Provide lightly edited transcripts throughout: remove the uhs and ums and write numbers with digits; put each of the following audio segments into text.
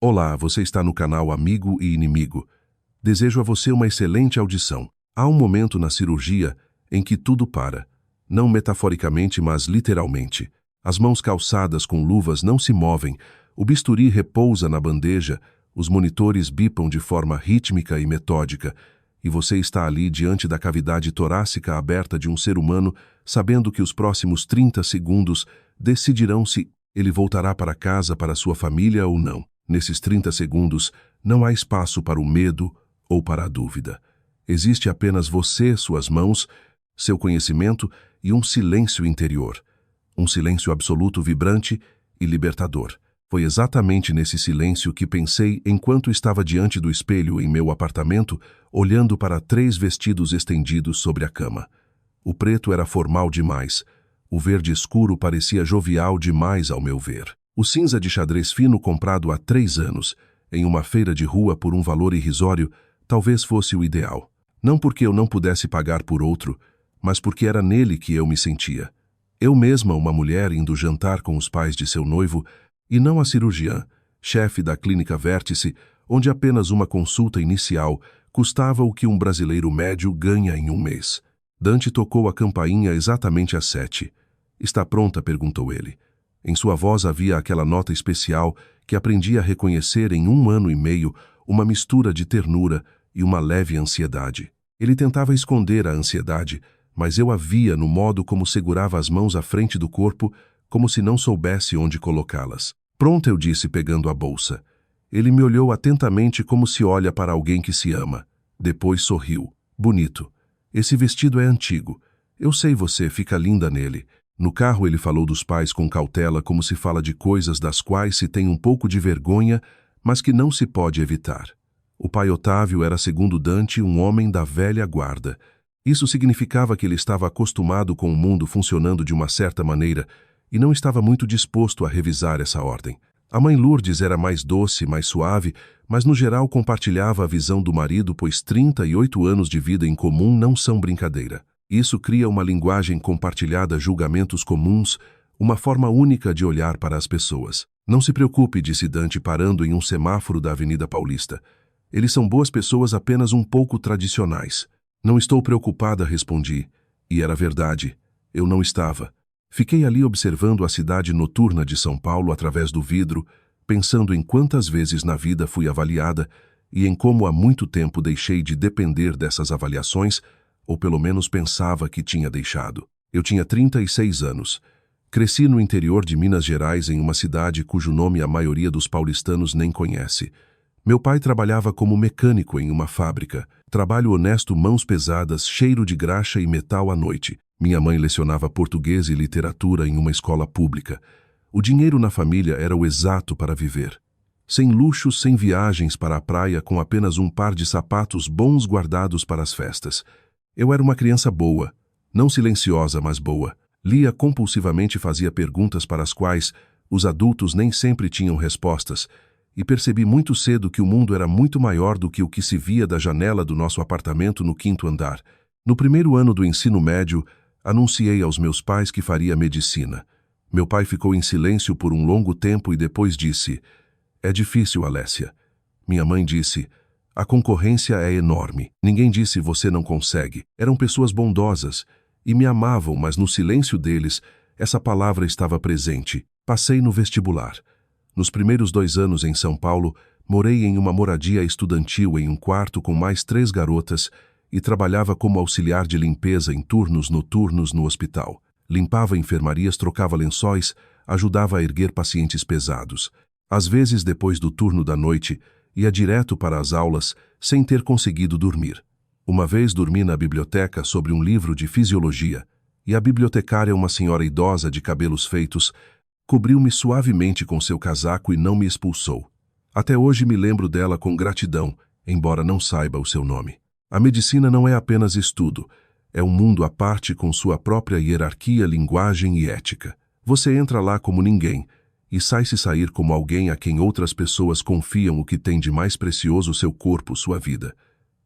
Olá, você está no canal Amigo e Inimigo. Desejo a você uma excelente audição. Há um momento na cirurgia em que tudo para. Não metaforicamente, mas literalmente. As mãos calçadas com luvas não se movem, o bisturi repousa na bandeja, os monitores bipam de forma rítmica e metódica, e você está ali diante da cavidade torácica aberta de um ser humano, sabendo que os próximos 30 segundos decidirão se ele voltará para casa, para sua família ou não. Nesses 30 segundos, não há espaço para o medo ou para a dúvida. Existe apenas você, suas mãos, seu conhecimento e um silêncio interior. Um silêncio absoluto, vibrante e libertador. Foi exatamente nesse silêncio que pensei enquanto estava diante do espelho em meu apartamento, olhando para 3 vestidos estendidos sobre a cama. O preto era formal demais. O verde escuro parecia jovial demais ao meu ver. O cinza de xadrez fino comprado há 3 anos, em uma feira de rua por um valor irrisório, talvez fosse o ideal. Não porque eu não pudesse pagar por outro, mas porque era nele que eu me sentia. Eu mesma, uma mulher indo jantar com os pais de seu noivo, e não a cirurgiã, chefe da clínica Vértice, onde apenas uma consulta inicial custava o que um brasileiro médio ganha em um mês. Dante tocou a campainha exatamente às 7. "Está pronta?", perguntou ele. Em sua voz havia aquela nota especial que aprendi a reconhecer em 1 ano e meio, uma mistura de ternura e uma leve ansiedade. Ele tentava esconder a ansiedade, mas eu a via no modo como segurava as mãos à frente do corpo, como se não soubesse onde colocá-las. "Pronto", eu disse, pegando a bolsa. Ele me olhou atentamente como se olha para alguém que se ama. Depois sorriu. "Bonito. Esse vestido é antigo. Eu sei, você fica linda nele." No carro ele falou dos pais com cautela, como se fala de coisas das quais se tem um pouco de vergonha, mas que não se pode evitar. O pai Otávio era, segundo Dante, um homem da velha guarda. Isso significava que ele estava acostumado com o mundo funcionando de uma certa maneira e não estava muito disposto a revisar essa ordem. A mãe Lourdes era mais doce, mais suave, mas no geral compartilhava a visão do marido, pois 38 anos de vida em comum não são brincadeira. Isso cria uma linguagem compartilhada, julgamentos comuns, uma forma única de olhar para as pessoas. "Não se preocupe", disse Dante, parando em um semáforo da Avenida Paulista. "Eles são boas pessoas, apenas um pouco tradicionais." "Não estou preocupada", respondi. E era verdade. Eu não estava. Fiquei ali observando a cidade noturna de São Paulo através do vidro, pensando em quantas vezes na vida fui avaliada e em como há muito tempo deixei de depender dessas avaliações, ou pelo menos pensava que tinha deixado. Eu tinha 36 anos. Cresci no interior de Minas Gerais, em uma cidade cujo nome a maioria dos paulistanos nem conhece. Meu pai trabalhava como mecânico em uma fábrica. Trabalho honesto, mãos pesadas, cheiro de graxa e metal à noite. Minha mãe lecionava português e literatura em uma escola pública. O dinheiro na família era o exato para viver. Sem luxos, sem viagens para a praia, com apenas um par de sapatos bons guardados para as festas. Eu era uma criança boa, não silenciosa, mas boa. Lia compulsivamente e fazia perguntas para as quais os adultos nem sempre tinham respostas, e percebi muito cedo que o mundo era muito maior do que o que se via da janela do nosso apartamento no 5º andar. No primeiro ano do ensino médio, anunciei aos meus pais que faria medicina. Meu pai ficou em silêncio por um longo tempo e depois disse: "É difícil, Alessia." Minha mãe disse: "A concorrência é enorme." Ninguém disse: "Você não consegue." Eram pessoas bondosas e me amavam, mas no silêncio deles, essa palavra estava presente. Passei no vestibular. Nos primeiros 2 anos em São Paulo, morei em uma moradia estudantil em um quarto com mais 3 garotas e trabalhava como auxiliar de limpeza em turnos noturnos no hospital. Limpava enfermarias, trocava lençóis, ajudava a erguer pacientes pesados. Às vezes, depois do turno da noite, ia direto para as aulas sem ter conseguido dormir. Uma vez dormi na biblioteca sobre um livro de fisiologia, e a bibliotecária, uma senhora idosa de cabelos feitos, cobriu-me suavemente com seu casaco e não me expulsou. Até hoje me lembro dela com gratidão, embora não saiba o seu nome. A medicina não é apenas estudo, é um mundo à parte com sua própria hierarquia, linguagem e ética. Você entra lá como ninguém, e sai-se sair como alguém a quem outras pessoas confiam o que tem de mais precioso, seu corpo, sua vida.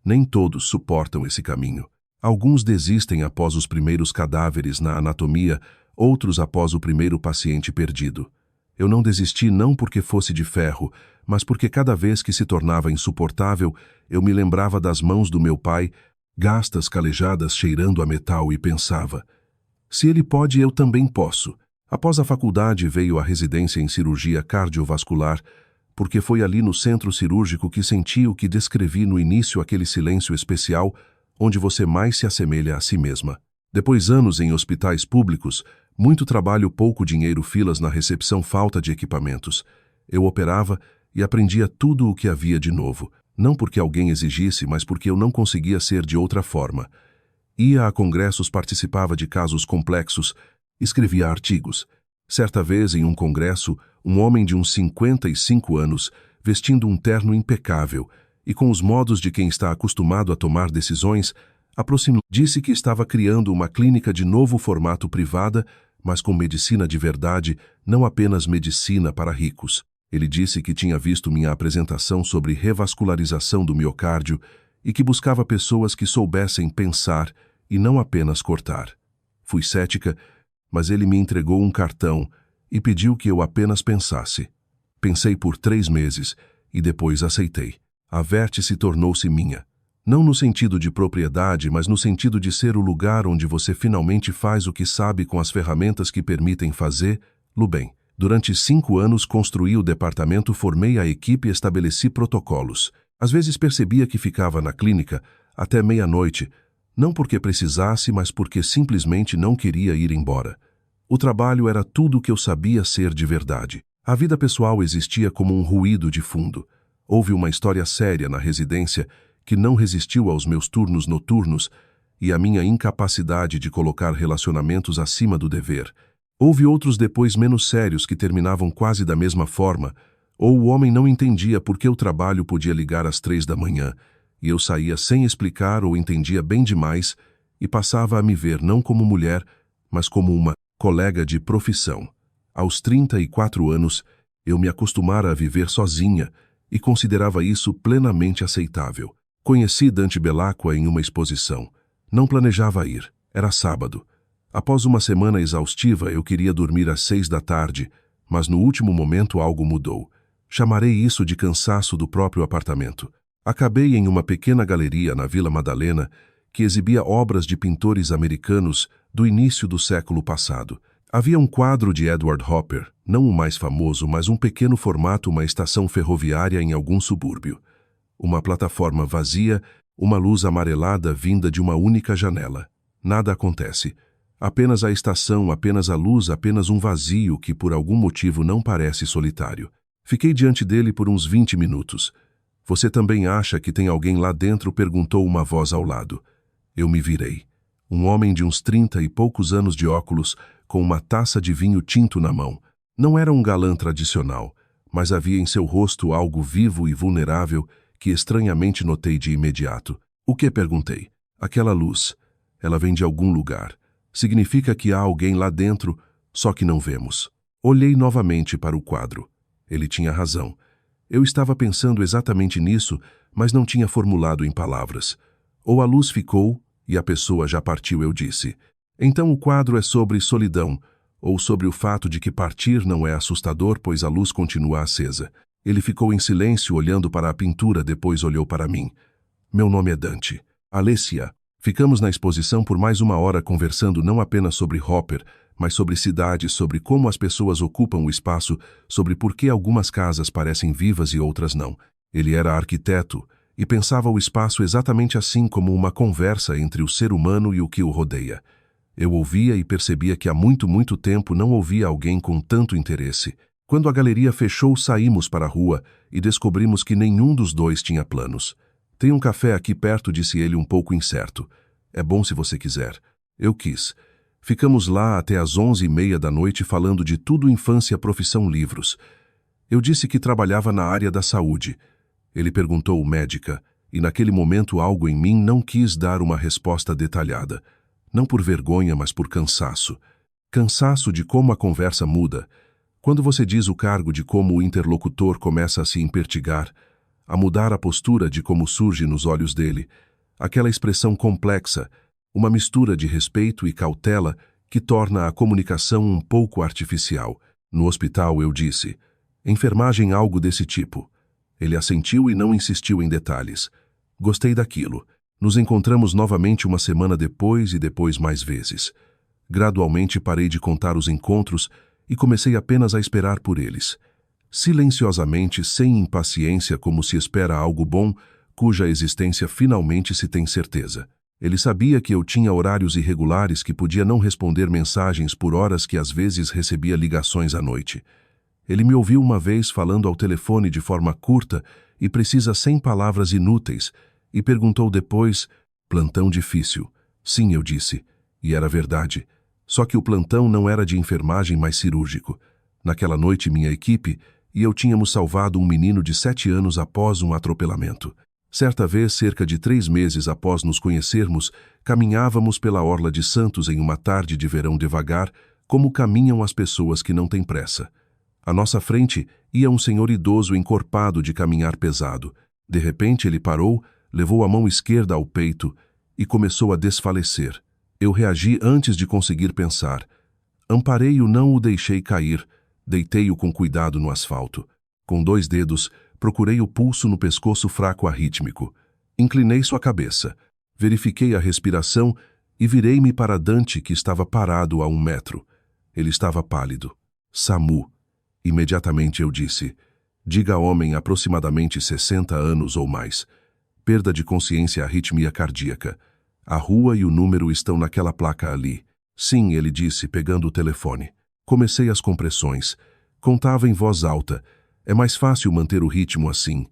Nem todos suportam esse caminho. Alguns desistem após os primeiros cadáveres na anatomia, outros após o primeiro paciente perdido. Eu não desisti não porque fosse de ferro, mas porque cada vez que se tornava insuportável, eu me lembrava das mãos do meu pai, gastas calejadas cheirando a metal, e pensava: se ele pode, eu também posso. Após a faculdade veio a residência em cirurgia cardiovascular, porque foi ali no centro cirúrgico que senti o que descrevi no início, aquele silêncio especial onde você mais se assemelha a si mesma. Depois anos em hospitais públicos, muito trabalho, pouco dinheiro, filas na recepção, falta de equipamentos. Eu operava e aprendia tudo o que havia de novo, não porque alguém exigisse, mas porque eu não conseguia ser de outra forma. Ia a congressos, participava de casos complexos, escrevia artigos. Certa vez, em um congresso, um homem de uns 55 anos, vestindo um terno impecável e com os modos de quem está acostumado a tomar decisões, disse que estava criando uma clínica de novo formato privada, mas com medicina de verdade, não apenas medicina para ricos. Ele disse que tinha visto minha apresentação sobre revascularização do miocárdio e que buscava pessoas que soubessem pensar e não apenas cortar. Fui cética, mas ele me entregou um cartão e pediu que eu apenas pensasse. Pensei por 3 meses e depois aceitei. A Vértice tornou-se minha. Não no sentido de propriedade, mas no sentido de ser o lugar onde você finalmente faz o que sabe com as ferramentas que permitem fazê-lo bem. Durante 5 anos construí o departamento, formei a equipe e estabeleci protocolos. Às vezes percebia que ficava na clínica até meia-noite, não porque precisasse, mas porque simplesmente não queria ir embora. O trabalho era tudo o que eu sabia ser de verdade. A vida pessoal existia como um ruído de fundo. Houve uma história séria na residência que não resistiu aos meus turnos noturnos e à minha incapacidade de colocar relacionamentos acima do dever. Houve outros depois menos sérios que terminavam quase da mesma forma, ou o homem não entendia por que o trabalho podia ligar às 3 da manhã, e eu saía sem explicar, ou entendia bem demais e passava a me ver não como mulher, mas como uma colega de profissão. Aos 34 anos, eu me acostumara a viver sozinha e considerava isso plenamente aceitável. Conheci Dante Belacqua em uma exposição. Não planejava ir. Era sábado. Após uma semana exaustiva, eu queria dormir às 6 da tarde, mas no último momento algo mudou. Chamarei isso de cansaço do próprio apartamento. Acabei em uma pequena galeria na Vila Madalena que exibia obras de pintores americanos do início do século passado. Havia um quadro de Edward Hopper, não o mais famoso, mas um pequeno formato, uma estação ferroviária em algum subúrbio. Uma plataforma vazia, uma luz amarelada vinda de uma única janela. Nada acontece. Apenas a estação, apenas a luz, apenas um vazio que por algum motivo não parece solitário. Fiquei diante dele por uns 20 minutos. Você também acha que tem alguém lá dentro? Perguntou uma voz ao lado. Eu me virei. Um homem de uns 30 e poucos anos, de óculos, com uma taça de vinho tinto na mão. Não era um galã tradicional, mas havia em seu rosto algo vivo e vulnerável que estranhamente notei de imediato. O que? Perguntei. Aquela luz. Ela vem de algum lugar. Significa que há alguém lá dentro, só que não vemos. Olhei novamente para o quadro. Ele tinha razão. Eu estava pensando exatamente nisso, mas não tinha formulado em palavras. Ou a luz ficou e a pessoa já partiu, eu disse. Então o quadro é sobre solidão, ou sobre o fato de que partir não é assustador, pois a luz continua acesa. Ele ficou em silêncio olhando para a pintura, depois olhou para mim. Meu nome é Dante. Alessia. Ficamos na exposição por mais 1 hora conversando não apenas sobre Hopper, mas sobre cidades, sobre como as pessoas ocupam o espaço, sobre por que algumas casas parecem vivas e outras não. Ele era arquiteto e pensava o espaço exatamente assim, como uma conversa entre o ser humano e o que o rodeia. Eu ouvia e percebia que há muito, muito tempo não ouvia alguém com tanto interesse. Quando a galeria fechou, saímos para a rua e descobrimos que nenhum dos dois tinha planos. Tem um café aqui perto, disse ele um pouco incerto. É bom se você quiser. Eu quis. Ficamos lá até às 11h30 da noite falando de tudo: infância, profissão, livros. Eu disse que trabalhava na área da saúde. Ele perguntou: médica, e naquele momento algo em mim não quis dar uma resposta detalhada. Não por vergonha, mas por cansaço. Cansaço de como a conversa muda. Quando você diz o cargo, de como o interlocutor começa a se impertigar, a mudar a postura, de como surge nos olhos dele, aquela expressão complexa, uma mistura de respeito e cautela que torna a comunicação um pouco artificial. No hospital, eu disse. Enfermagem, algo desse tipo. Ele assentiu e não insistiu em detalhes. Gostei daquilo. Nos encontramos novamente uma semana depois e depois mais vezes. Gradualmente parei de contar os encontros e comecei apenas a esperar por eles. Silenciosamente, sem impaciência, como se espera algo bom, cuja existência finalmente se tem certeza. Ele sabia que eu tinha horários irregulares, que podia não responder mensagens por horas, que às vezes recebia ligações à noite. Ele me ouviu uma vez falando ao telefone de forma curta e precisa, sem palavras inúteis, e perguntou depois: plantão difícil. Sim, eu disse. E era verdade. Só que o plantão não era de enfermagem, mas cirúrgico. Naquela noite, minha equipe e eu tínhamos salvado um menino de 7 anos após um atropelamento. Certa vez, cerca de 3 meses após nos conhecermos, caminhávamos pela orla de Santos em uma tarde de verão devagar, como caminham as pessoas que não têm pressa. À nossa frente ia um senhor idoso encorpado de caminhar pesado. De repente ele parou, levou a mão esquerda ao peito e começou a desfalecer. Eu reagi antes de conseguir pensar. Amparei-o, não o deixei cair. Deitei-o com cuidado no asfalto. Com 2 dedos, procurei o pulso no pescoço fraco arrítmico. Inclinei sua cabeça. Verifiquei a respiração e virei-me para Dante, que estava parado a 1 metro. Ele estava pálido. SAMU. Imediatamente eu disse: diga homem, aproximadamente 60 anos ou mais. Perda de consciência, arritmia cardíaca. A rua e o número estão naquela placa ali. Sim, ele disse, pegando o telefone. Comecei as compressões. Contava em voz alta. É mais fácil manter o ritmo assim.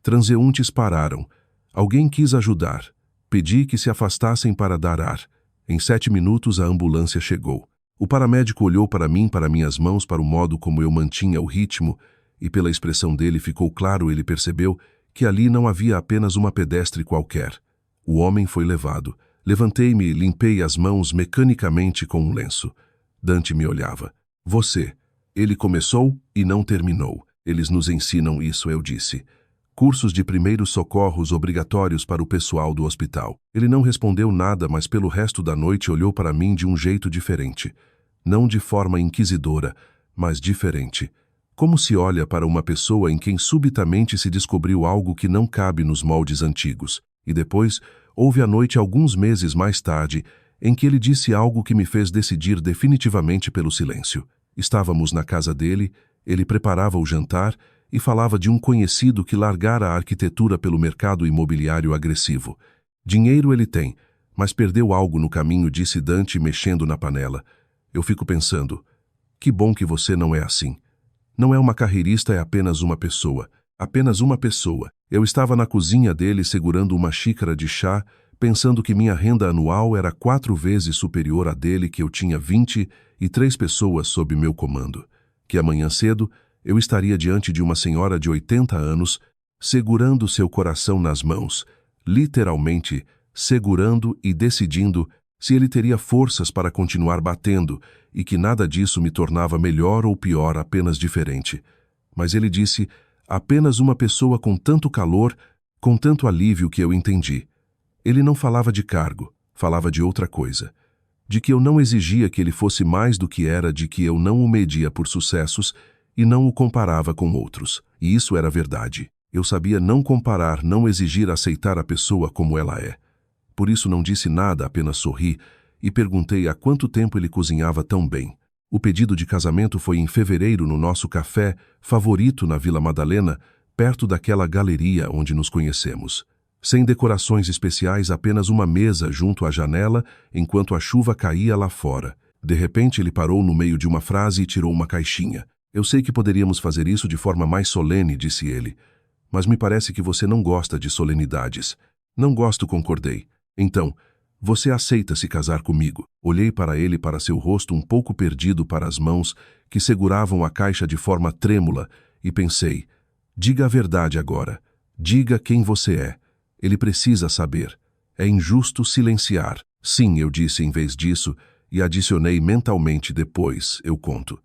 Transeuntes pararam. Alguém quis ajudar. Pedi que se afastassem para dar ar. Em 7 minutos a ambulância chegou. O paramédico olhou para mim, para minhas mãos, para o modo como eu mantinha o ritmo, e pela expressão dele ficou claro, ele percebeu que ali não havia apenas uma pedestre qualquer. O homem foi levado. Levantei-me e limpei as mãos mecanicamente com um lenço. Dante me olhava. Você. Ele começou e não terminou. Eles nos ensinam isso, eu disse. Cursos de primeiros socorros obrigatórios para o pessoal do hospital. Ele não respondeu nada, mas pelo resto da noite olhou para mim de um jeito diferente. Não de forma inquisidora, mas diferente. Como se olha para uma pessoa em quem subitamente se descobriu algo que não cabe nos moldes antigos. E depois, houve a noite alguns meses mais tarde, em que ele disse algo que me fez decidir definitivamente pelo silêncio. Estávamos na casa dele, ele preparava o jantar e falava de um conhecido que largara a arquitetura pelo mercado imobiliário agressivo. Dinheiro ele tem, mas perdeu algo no caminho, disse Dante, mexendo na panela. Eu fico pensando, que bom que você não é assim. Não é uma carreirista, é apenas uma pessoa. Apenas uma pessoa. Eu estava na cozinha dele segurando uma xícara de chá, pensando que minha renda anual era 4 vezes superior à dele, que eu tinha 23 pessoas sob meu comando. Que amanhã cedo eu estaria diante de uma senhora de 80 anos, segurando seu coração nas mãos, literalmente segurando e decidindo se ele teria forças para continuar batendo, e que nada disso me tornava melhor ou pior, apenas diferente. Mas ele disse, apenas uma pessoa, com tanto calor, com tanto alívio, que eu entendi. Ele não falava de cargo, falava de outra coisa. De que eu não exigia que ele fosse mais do que era, de que eu não o media por sucessos e não o comparava com outros. E isso era verdade. Eu sabia não comparar, não exigir, aceitar a pessoa como ela é. Por isso não disse nada, apenas sorri e perguntei há quanto tempo ele cozinhava tão bem. O pedido de casamento foi em fevereiro, no nosso café favorito na Vila Madalena, perto daquela galeria onde nos conhecemos. Sem decorações especiais, apenas uma mesa junto à janela, enquanto a chuva caía lá fora. De repente ele parou no meio de uma frase e tirou uma caixinha. Eu sei que poderíamos fazer isso de forma mais solene, disse ele. Mas me parece que você não gosta de solenidades. Não gosto, concordei. Então, você aceita se casar comigo? Olhei para ele, para seu rosto um pouco perdido, para as mãos que seguravam a caixa de forma trêmula, e pensei, diga a verdade agora. Diga quem você é. Ele precisa saber. É injusto silenciar. Sim, eu disse em vez disso, e adicionei mentalmente, depois eu conto.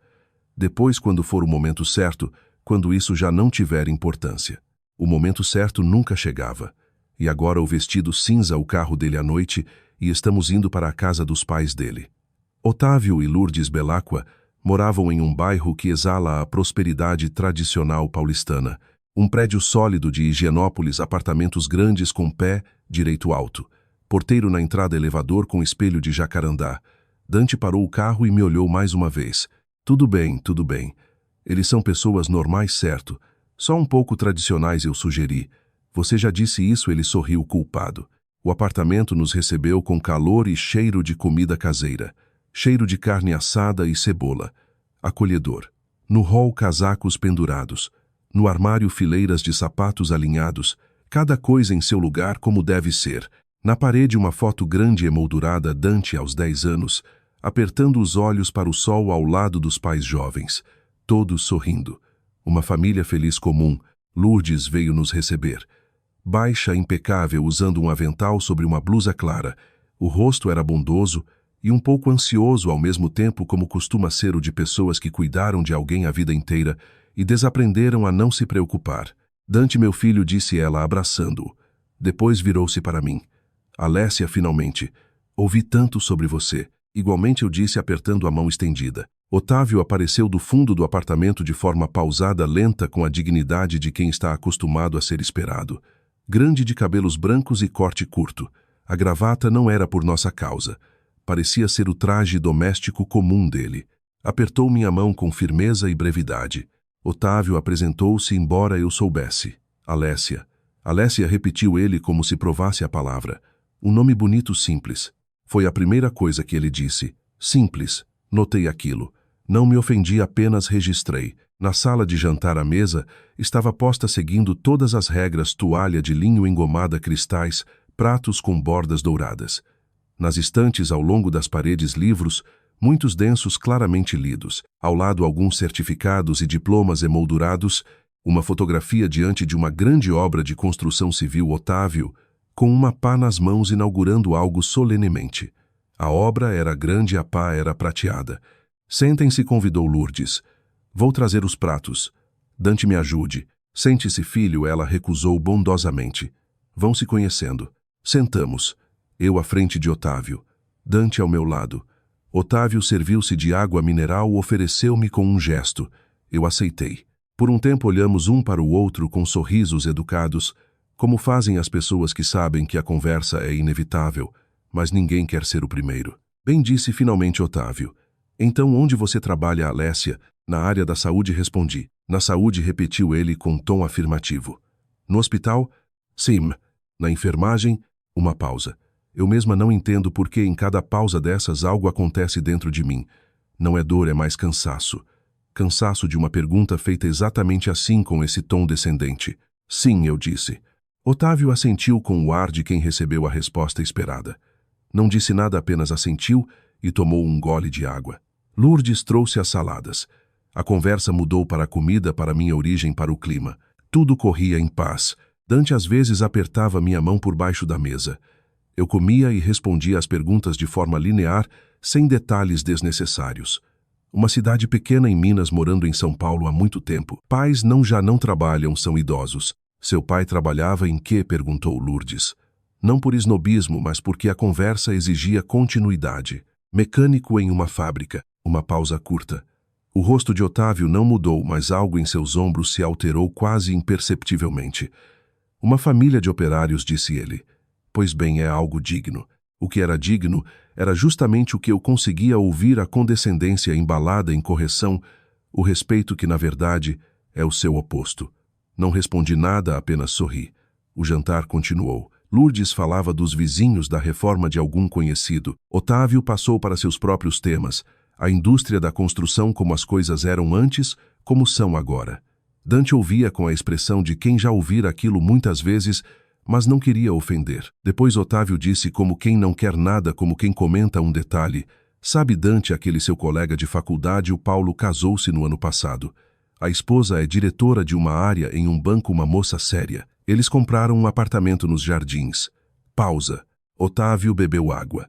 Depois, quando for o momento certo, quando isso já não tiver importância. O momento certo nunca chegava. E agora o vestido cinza, o carro dele à noite, e estamos indo para a casa dos pais dele. Otávio e Lourdes Belacqua Moravam em um bairro que exala a prosperidade tradicional paulistana. Um prédio sólido de Higienópolis, apartamentos grandes com pé direito alto. Porteiro na entrada, elevador com espelho de jacarandá. Dante parou o carro e me olhou mais uma vez. Tudo bem, tudo bem. Eles são pessoas normais, certo? Só um pouco tradicionais, eu sugeri. Você já disse isso, ele sorriu culpado. O apartamento nos recebeu com calor e cheiro de comida caseira. Cheiro de carne assada e cebola. Acolhedor. No hall, casacos pendurados. No armário, fileiras de sapatos alinhados. Cada coisa em seu lugar como deve ser. Na parede, uma foto grande emoldurada, Dante aos 10 anos, apertando os olhos para o sol ao lado dos pais jovens. Todos sorrindo. Uma família feliz comum. Lourdes veio nos receber. Baixa, impecável, usando um avental sobre uma blusa clara. O rosto era bondoso e um pouco ansioso ao mesmo tempo, como costuma ser o de pessoas que cuidaram de alguém a vida inteira e desaprenderam a não se preocupar. Dante, meu filho, disse ela, abraçando-o. Depois virou-se para mim. Alécia, finalmente. Ouvi tanto sobre você. Igualmente, eu disse, apertando a mão estendida. Otávio apareceu do fundo do apartamento de forma pausada, lenta, com a dignidade de quem está acostumado a ser esperado. Grande, de cabelos brancos e corte curto. A gravata não era por nossa causa. Parecia ser o traje doméstico comum dele. Apertou minha mão com firmeza e brevidade. Otávio apresentou-se, embora eu soubesse. Alécia. Alécia, repetiu ele como se provasse a palavra. Um nome bonito, simples. Foi a primeira coisa que ele disse. Simples. Notei aquilo. Não me ofendi, apenas registrei. Na sala de jantar, à mesa, estava posta seguindo todas as regras, toalha de linho engomada, cristais, pratos com bordas douradas. Nas estantes, ao longo das paredes, livros, muitos densos, claramente lidos. Ao lado, alguns certificados e diplomas emoldurados, uma fotografia diante de uma grande obra de construção civil, Otávio, com uma pá nas mãos, inaugurando algo solenemente. A obra era grande, a pá era prateada. Sentem-se, convidou Lourdes. Vou trazer os pratos. Dante, me ajude. Sente-se, filho, ela recusou bondosamente. Vão se conhecendo. Sentamos. Eu à frente de Otávio. Dante ao meu lado. Otávio serviu-se de água mineral, ofereceu-me com um gesto. Eu aceitei. Por um tempo olhamos um para o outro com sorrisos educados, como fazem as pessoas que sabem que a conversa é inevitável, mas ninguém quer ser o primeiro. Bem, disse finalmente Otávio. Então, onde você trabalha, Alécia? Na área da saúde, respondi. Na saúde, repetiu ele com tom afirmativo. No hospital? Sim. Na enfermagem? Uma pausa. Eu mesma não entendo por que em cada pausa dessas algo acontece dentro de mim. Não é dor, é mais cansaço. Cansaço de uma pergunta feita exatamente assim, com esse tom descendente. Sim, eu disse. Otávio assentiu com o ar de quem recebeu a resposta esperada. Não disse nada, apenas assentiu e tomou um gole de água. Lourdes trouxe as saladas. A conversa mudou para a comida, para minha origem, para o clima. Tudo corria em paz. Dante às vezes apertava minha mão por baixo da mesa. Eu comia e respondia às perguntas de forma linear, sem detalhes desnecessários. Uma cidade pequena em Minas, morando em São Paulo há muito tempo. Pais já não trabalham, são idosos. Seu pai trabalhava em quê? Perguntou Lourdes. Não por esnobismo, mas porque a conversa exigia continuidade. Mecânico em uma fábrica. Uma pausa curta. O rosto de Otávio não mudou, mas algo em seus ombros se alterou quase imperceptivelmente. Uma família de operários, disse ele. Pois bem, é algo digno. O que era digno era justamente o que eu conseguia ouvir, a condescendência embalada em correção, o respeito que, na verdade, é o seu oposto. Não respondi nada, apenas sorri. O jantar continuou. Lourdes falava dos vizinhos, da reforma de algum conhecido. Otávio passou para seus próprios temas. A indústria da construção, como as coisas eram antes, como são agora. Dante ouvia com a expressão de quem já ouvira aquilo muitas vezes, mas não queria ofender. Depois Otávio disse, como quem não quer nada, como quem comenta um detalhe. Sabe, Dante, aquele seu colega de faculdade, o Paulo, casou-se no ano passado. A esposa é diretora de uma área em um banco, uma moça séria. Eles compraram um apartamento nos Jardins. Pausa. Otávio bebeu água.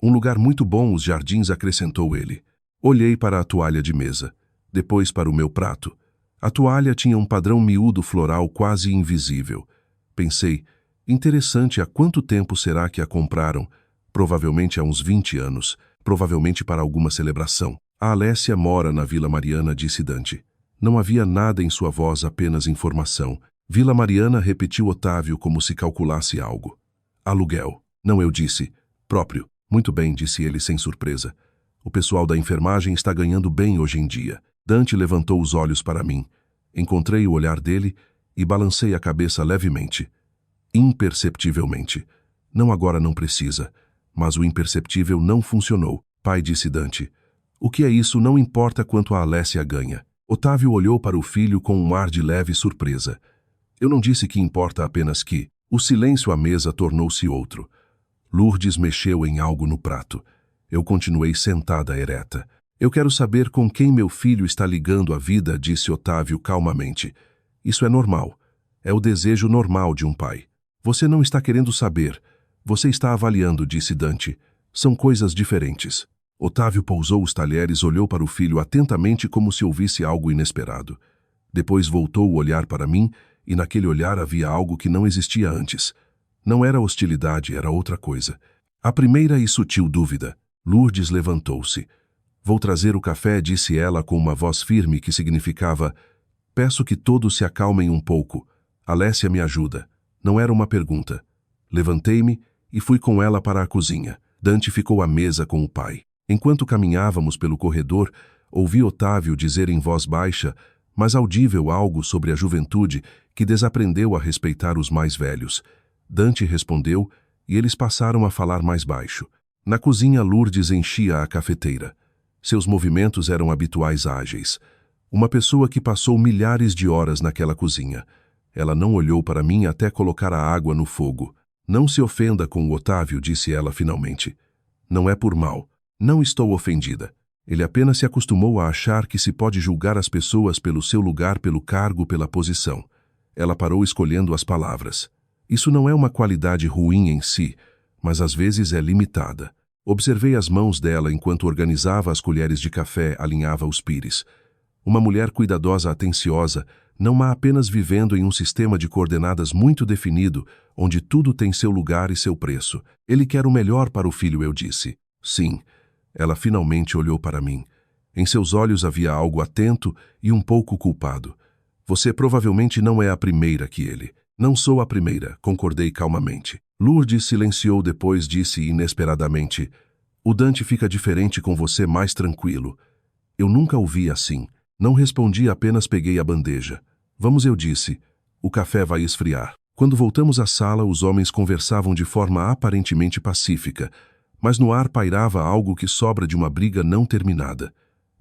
Um lugar muito bom, os Jardins, acrescentou ele. Olhei para a toalha de mesa. Depois para o meu prato. A toalha tinha um padrão miúdo floral quase invisível. Pensei, interessante, há quanto tempo será que a compraram? Provavelmente há uns 20 anos. Provavelmente para alguma celebração. A Alessia mora na Vila Mariana, disse Dante. Não havia nada em sua voz, apenas informação. Vila Mariana, repetiu Otávio como se calculasse algo. Aluguel. Não, eu disse. Próprio. Muito bem, disse ele sem surpresa. O pessoal da enfermagem está ganhando bem hoje em dia. Dante levantou os olhos para mim. Encontrei o olhar dele e balancei a cabeça levemente. Imperceptivelmente. Não, agora não precisa. Mas o imperceptível não funcionou. Pai, disse Dante. O que é isso? Não importa quanto a Alessia ganha. Otávio olhou para o filho com um ar de leve surpresa. Eu não disse que importa, apenas que... O silêncio à mesa tornou-se outro. Lourdes mexeu em algo no prato. Eu continuei sentada ereta. Eu quero saber com quem meu filho está ligando a vida, disse Otávio calmamente. Isso é normal. É o desejo normal de um pai. Você não está querendo saber. Você está avaliando, disse Dante. São coisas diferentes. Otávio pousou os talheres, olhou para o filho atentamente como se ouvisse algo inesperado. Depois voltou o olhar para mim e naquele olhar havia algo que não existia antes. Não era hostilidade, era outra coisa. A primeira e sutil dúvida. Lourdes levantou-se. Vou trazer o café, disse ela com uma voz firme que significava: peço que todos se acalmem um pouco. Alessia me ajuda. Não era uma pergunta. Levantei-me e fui com ela para a cozinha. Dante ficou à mesa com o pai. Enquanto caminhávamos pelo corredor, ouvi Otávio dizer em voz baixa, mas audível, algo sobre a juventude que desaprendeu a respeitar os mais velhos. Dante respondeu e eles passaram a falar mais baixo. Na cozinha, Lourdes enchia a cafeteira. Seus movimentos eram habituais, ágeis. Uma pessoa que passou milhares de horas naquela cozinha. Ela não olhou para mim até colocar a água no fogo. Não se ofenda com o Otávio, disse ela finalmente. Não é por mal. Não estou ofendida. Ele apenas se acostumou a achar que se pode julgar as pessoas pelo seu lugar, pelo cargo, pela posição. Ela parou escolhendo as palavras. Isso não é uma qualidade ruim em si, mas às vezes é limitada. Observei as mãos dela enquanto organizava as colheres de café, alinhava os pires. Uma mulher cuidadosa, atenciosa, não há apenas vivendo em um sistema de coordenadas muito definido, onde tudo tem seu lugar e seu preço. Ele quer o melhor para o filho, eu disse. Sim. Ela finalmente olhou para mim. Em seus olhos havia algo atento e um pouco culpado. Você provavelmente não é a primeira que ele. Não sou a primeira, concordei calmamente. Lourdes silenciou, depois disse inesperadamente: o Dante fica diferente com você, mais tranquilo. Eu nunca o vi assim. Não respondi, apenas peguei a bandeja. Vamos, eu disse. O café vai esfriar. Quando voltamos à sala, os homens conversavam de forma aparentemente pacífica, mas no ar pairava algo que sobra de uma briga não terminada.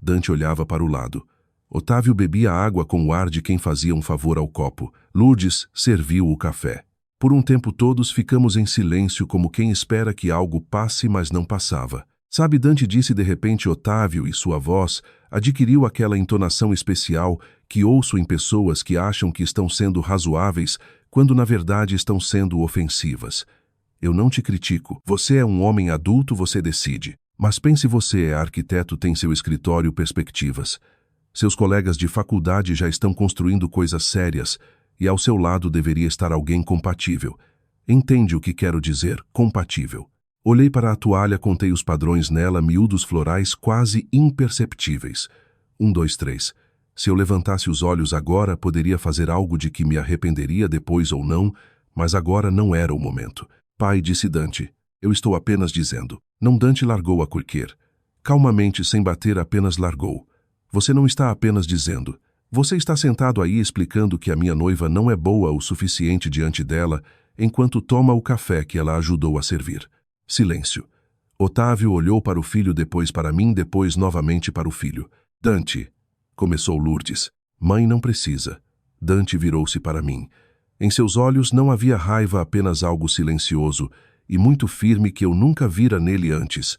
Dante olhava para o lado. Otávio bebia água com o ar de quem fazia um favor ao copo. Lourdes serviu o café. Por um tempo todos ficamos em silêncio, como quem espera que algo passe, mas não passava. Sabe, Dante disse de repente Otávio, e sua voz adquiriu aquela entonação especial que ouço em pessoas que acham que estão sendo razoáveis, quando na verdade estão sendo ofensivas. Eu não te critico. Você é um homem adulto, você decide. Mas pense, você é arquiteto, tem seu escritório, perspectivas. Seus colegas de faculdade já estão construindo coisas sérias e ao seu lado deveria estar alguém compatível. Entende o que quero dizer? Compatível. Olhei para a toalha, contei os padrões nela, miúdos florais quase imperceptíveis. 1, 2, 3. Se eu levantasse os olhos agora, poderia fazer algo de que me arrependeria depois ou não, mas agora não era o momento. Pai, disse Dante. Eu estou apenas dizendo. Não, Dante largou a colher. Calmamente, sem bater, apenas largou. Você não está apenas dizendo. Você está sentado aí explicando que a minha noiva não é boa o suficiente diante dela, enquanto toma o café que ela ajudou a servir. Silêncio. Otávio olhou para o filho, depois para mim, depois novamente para o filho. Dante, começou Lourdes. Mãe, não precisa. Dante virou-se para mim. Em seus olhos não havia raiva, apenas algo silencioso e muito firme que eu nunca vira nele antes.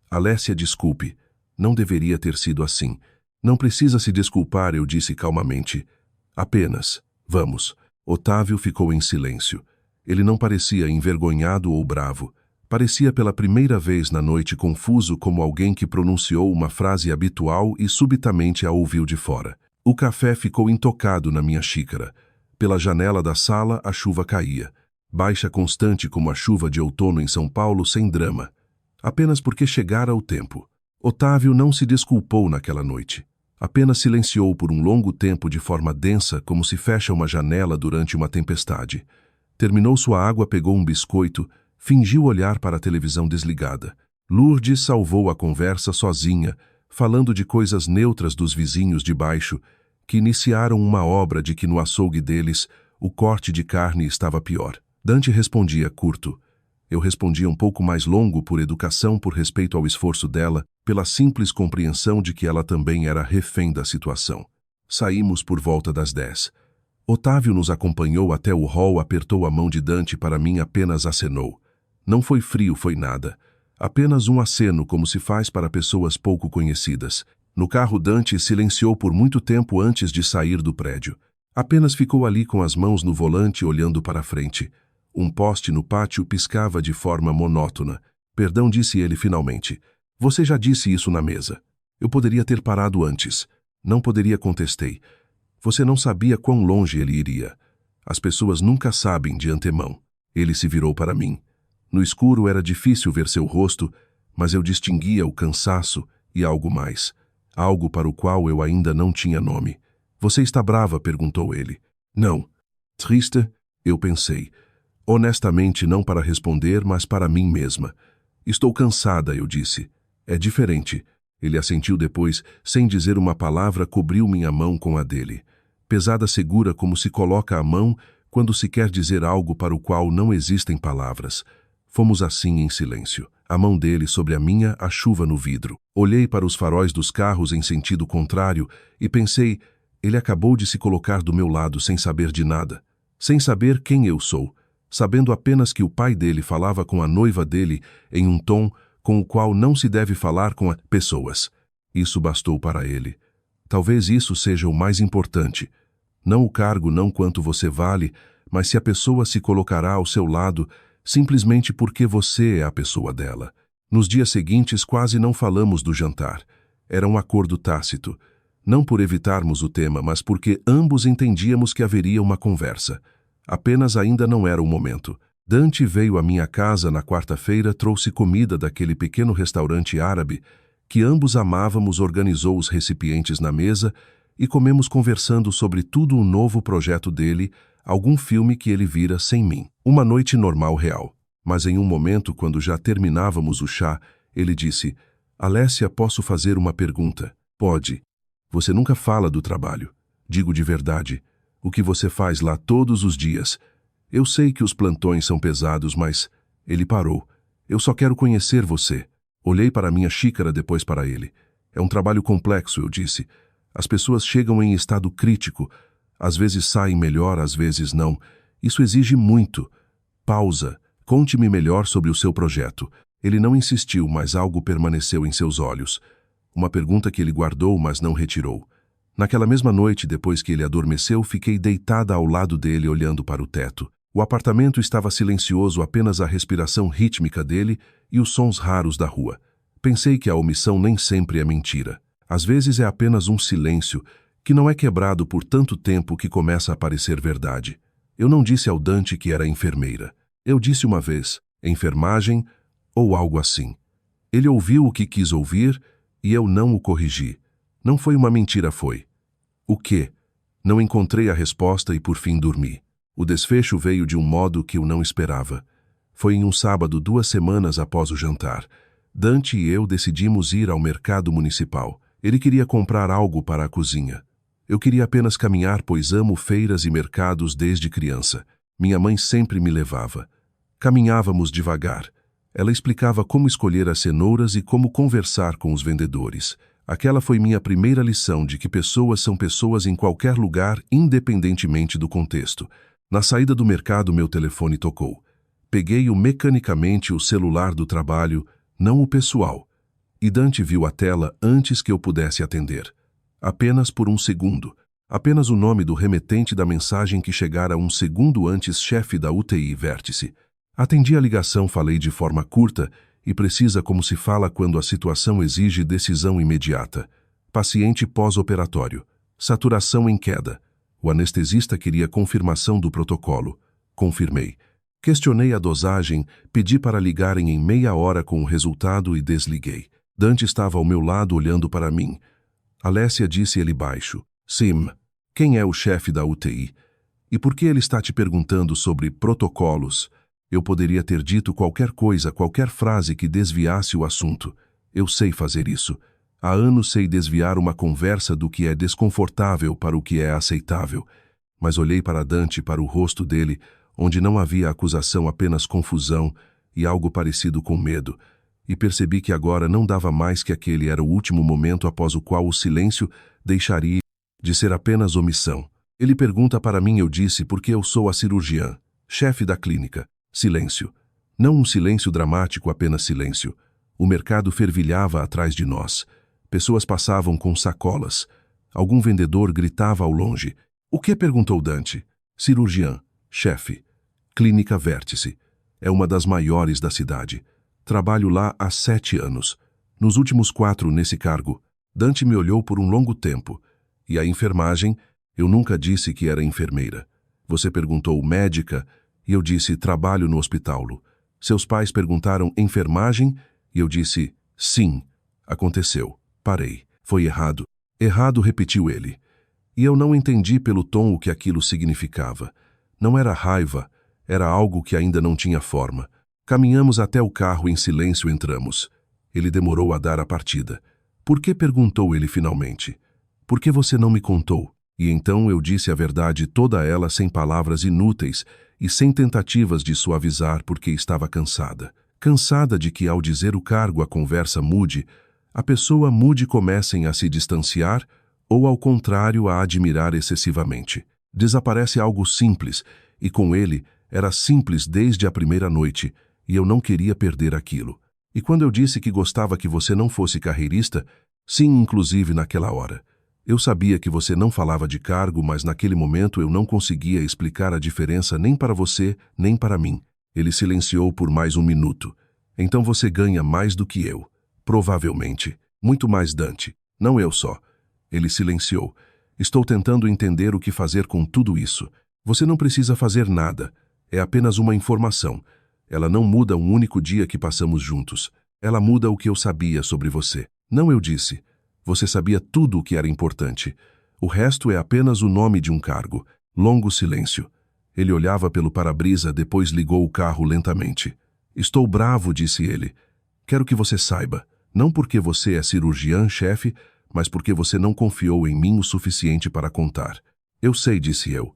Alessia, desculpe. Não deveria ter sido assim. Não precisa se desculpar, eu disse calmamente. Apenas, vamos. Otávio ficou em silêncio. Ele não parecia envergonhado ou bravo. Parecia pela primeira vez na noite confuso, como alguém que pronunciou uma frase habitual e subitamente a ouviu de fora. O café ficou intocado na minha xícara. Pela janela da sala, a chuva caía. Baixa, constante como a chuva de outono em São Paulo, sem drama. Apenas porque chegara o tempo. Otávio não se desculpou naquela noite. Apenas silenciou por um longo tempo de forma densa, como se fecha uma janela durante uma tempestade. Terminou sua água, pegou um biscoito, fingiu olhar para a televisão desligada. Lourdes salvou a conversa sozinha, falando de coisas neutras dos vizinhos de baixo, que iniciaram uma obra de que no açougue deles o corte de carne estava pior. Dante respondia curto. Eu respondia um pouco mais longo por educação, por respeito ao esforço dela, pela simples compreensão de que ela também era refém da situação. Saímos por volta das 10. Otávio nos acompanhou até o hall, apertou a mão de Dante para mim, apenas acenou. Não foi frio, foi nada. Apenas um aceno, como se faz para pessoas pouco conhecidas. No carro, Dante silenciou por muito tempo antes de sair do prédio. Apenas ficou ali com as mãos no volante, olhando para a frente. Um poste no pátio piscava de forma monótona. Perdão, disse ele finalmente. Você já disse isso na mesa. Eu poderia ter parado antes. Não poderia, contestei. Você não sabia quão longe ele iria. As pessoas nunca sabem de antemão. Ele se virou para mim. No escuro era difícil ver seu rosto, mas eu distinguia o cansaço e algo mais. Algo para o qual eu ainda não tinha nome. Você está brava? Perguntou ele. Não. Triste? Eu pensei. Honestamente, não para responder, mas para mim mesma. Estou cansada, eu disse. É diferente. Ele assentiu depois, sem dizer uma palavra, cobriu minha mão com a dele. Pesada, segura, como se coloca a mão quando se quer dizer algo para o qual não existem palavras. Fomos assim em silêncio. A mão dele sobre a minha, a chuva no vidro. Olhei para os faróis dos carros em sentido contrário e pensei, ele acabou de se colocar do meu lado sem saber de nada. Sem saber quem eu sou. Sabendo apenas que o pai dele falava com a noiva dele em um tom com o qual não se deve falar com pessoas. Isso bastou para ele. Talvez isso seja o mais importante. Não o cargo, não quanto você vale, mas se a pessoa se colocará ao seu lado simplesmente porque você é a pessoa dela. Nos dias seguintes quase não falamos do jantar. Era um acordo tácito. Não por evitarmos o tema, mas porque ambos entendíamos que haveria uma conversa. Apenas ainda não era o momento. Dante veio à minha casa na quarta-feira, trouxe comida daquele pequeno restaurante árabe que ambos amávamos, organizou os recipientes na mesa e comemos conversando sobre tudo o novo projeto dele, algum filme que ele vira sem mim. Uma noite normal real. Mas em um momento, quando já terminávamos o chá, ele disse, Alessia, posso fazer uma pergunta? Pode. Você nunca fala do trabalho. Digo de verdade. O que você faz lá todos os dias? Eu sei que os plantões são pesados, mas... Ele parou. Eu só quero conhecer você. Olhei para minha xícara, depois para ele. É um trabalho complexo, eu disse. As pessoas chegam em estado crítico. Às vezes saem melhor, às vezes não. Isso exige muito. Pausa. Conte-me melhor sobre o seu projeto. Ele não insistiu, mas algo permaneceu em seus olhos. Uma pergunta que ele guardou, mas não retirou. Naquela mesma noite, depois que ele adormeceu, fiquei deitada ao lado dele, olhando para o teto. O apartamento estava silencioso, apenas a respiração rítmica dele e os sons raros da rua. Pensei que a omissão nem sempre é mentira. Às vezes é apenas um silêncio, que não é quebrado por tanto tempo que começa a parecer verdade. Eu não disse ao Dante que era enfermeira. Eu disse uma vez, enfermagem ou algo assim. Ele ouviu o que quis ouvir e eu não o corrigi. Não foi uma mentira, foi. O quê? Não encontrei a resposta e por fim dormi. O desfecho veio de um modo que eu não esperava. Foi em um sábado, 2 semanas após o jantar. Dante e eu decidimos ir ao mercado municipal. Ele queria comprar algo para a cozinha. Eu queria apenas caminhar, pois amo feiras e mercados desde criança. Minha mãe sempre me levava. Caminhávamos devagar. Ela explicava como escolher as cenouras e como conversar com os vendedores. Aquela foi minha primeira lição de que pessoas são pessoas em qualquer lugar, independentemente do contexto. Na saída do mercado, meu telefone tocou. Peguei-o mecanicamente, o celular do trabalho, não o pessoal. E Dante viu a tela antes que eu pudesse atender. Apenas por um segundo. Apenas o nome do remetente da mensagem que chegara um segundo antes, chefe da UTI Vértice. Atendi a ligação, falei de forma curta e precisa, como se fala quando a situação exige decisão imediata. Paciente pós-operatório. Saturação em queda. O anestesista queria confirmação do protocolo. Confirmei. Questionei a dosagem, pedi para ligarem em meia hora com o resultado e desliguei. Dante estava ao meu lado olhando para mim. Alessia, disse ele baixo. Sim, quem é o chefe da UTI? E por que ele está te perguntando sobre protocolos? Eu poderia ter dito qualquer coisa, qualquer frase que desviasse o assunto. Eu sei fazer isso. Há anos sei desviar uma conversa do que é desconfortável para o que é aceitável. Mas olhei para Dante, para o rosto dele, onde não havia acusação, apenas confusão e algo parecido com medo, e percebi que agora não dava mais, que aquele era o último momento após o qual o silêncio deixaria de ser apenas omissão. Ele pergunta para mim, eu disse, porque eu sou a cirurgiã, chefe da clínica. Silêncio. Não um silêncio dramático, apenas silêncio. O mercado fervilhava atrás de nós. Pessoas passavam com sacolas. Algum vendedor gritava ao longe. O que? Perguntou Dante. Cirurgiã, chefe. Clínica Vértice. É uma das maiores da cidade. Trabalho lá há 7 anos. Nos últimos 4 nesse cargo. Dante me olhou por um longo tempo. E a enfermagem? Eu nunca disse que era enfermeira. Você perguntou médica, e eu disse trabalho no hospital. Seus pais perguntaram enfermagem, e eu disse sim. Aconteceu. Parei. Foi errado. Errado, repetiu ele. E eu não entendi pelo tom o que aquilo significava. Não era raiva, era algo que ainda não tinha forma. Caminhamos até o carro, em silêncio entramos. Ele demorou a dar a partida. Por que? Perguntou ele finalmente. Por que você não me contou? E então eu disse a verdade, toda ela, sem palavras inúteis e sem tentativas de suavizar, porque estava cansada. Cansada de que, ao dizer o cargo, a conversa mude, a pessoa mude, comecem a se distanciar ou, ao contrário, a admirar excessivamente. Desaparece algo simples, e com ele era simples desde a primeira noite, e eu não queria perder aquilo. E quando eu disse que gostava que você não fosse carreirista, sim, inclusive naquela hora. Eu sabia que você não falava de cargo, mas naquele momento eu não conseguia explicar a diferença nem para você, nem para mim. Ele silenciou por mais 1 minuto. Então você ganha mais do que eu. Provavelmente. Muito mais, Dante. Não eu só. Ele silenciou. Estou tentando entender o que fazer com tudo isso. Você não precisa fazer nada. É apenas uma informação. Ela não muda um único dia que passamos juntos. Ela muda o que eu sabia sobre você. Não, eu disse. Você sabia tudo o que era importante. O resto é apenas o nome de um cargo. Longo silêncio. Ele olhava pelo para-brisa, depois ligou o carro lentamente. Estou bravo, disse ele. Quero que você saiba. Não porque você é cirurgiã-chefe, mas porque você não confiou em mim o suficiente para contar. Eu sei, disse eu.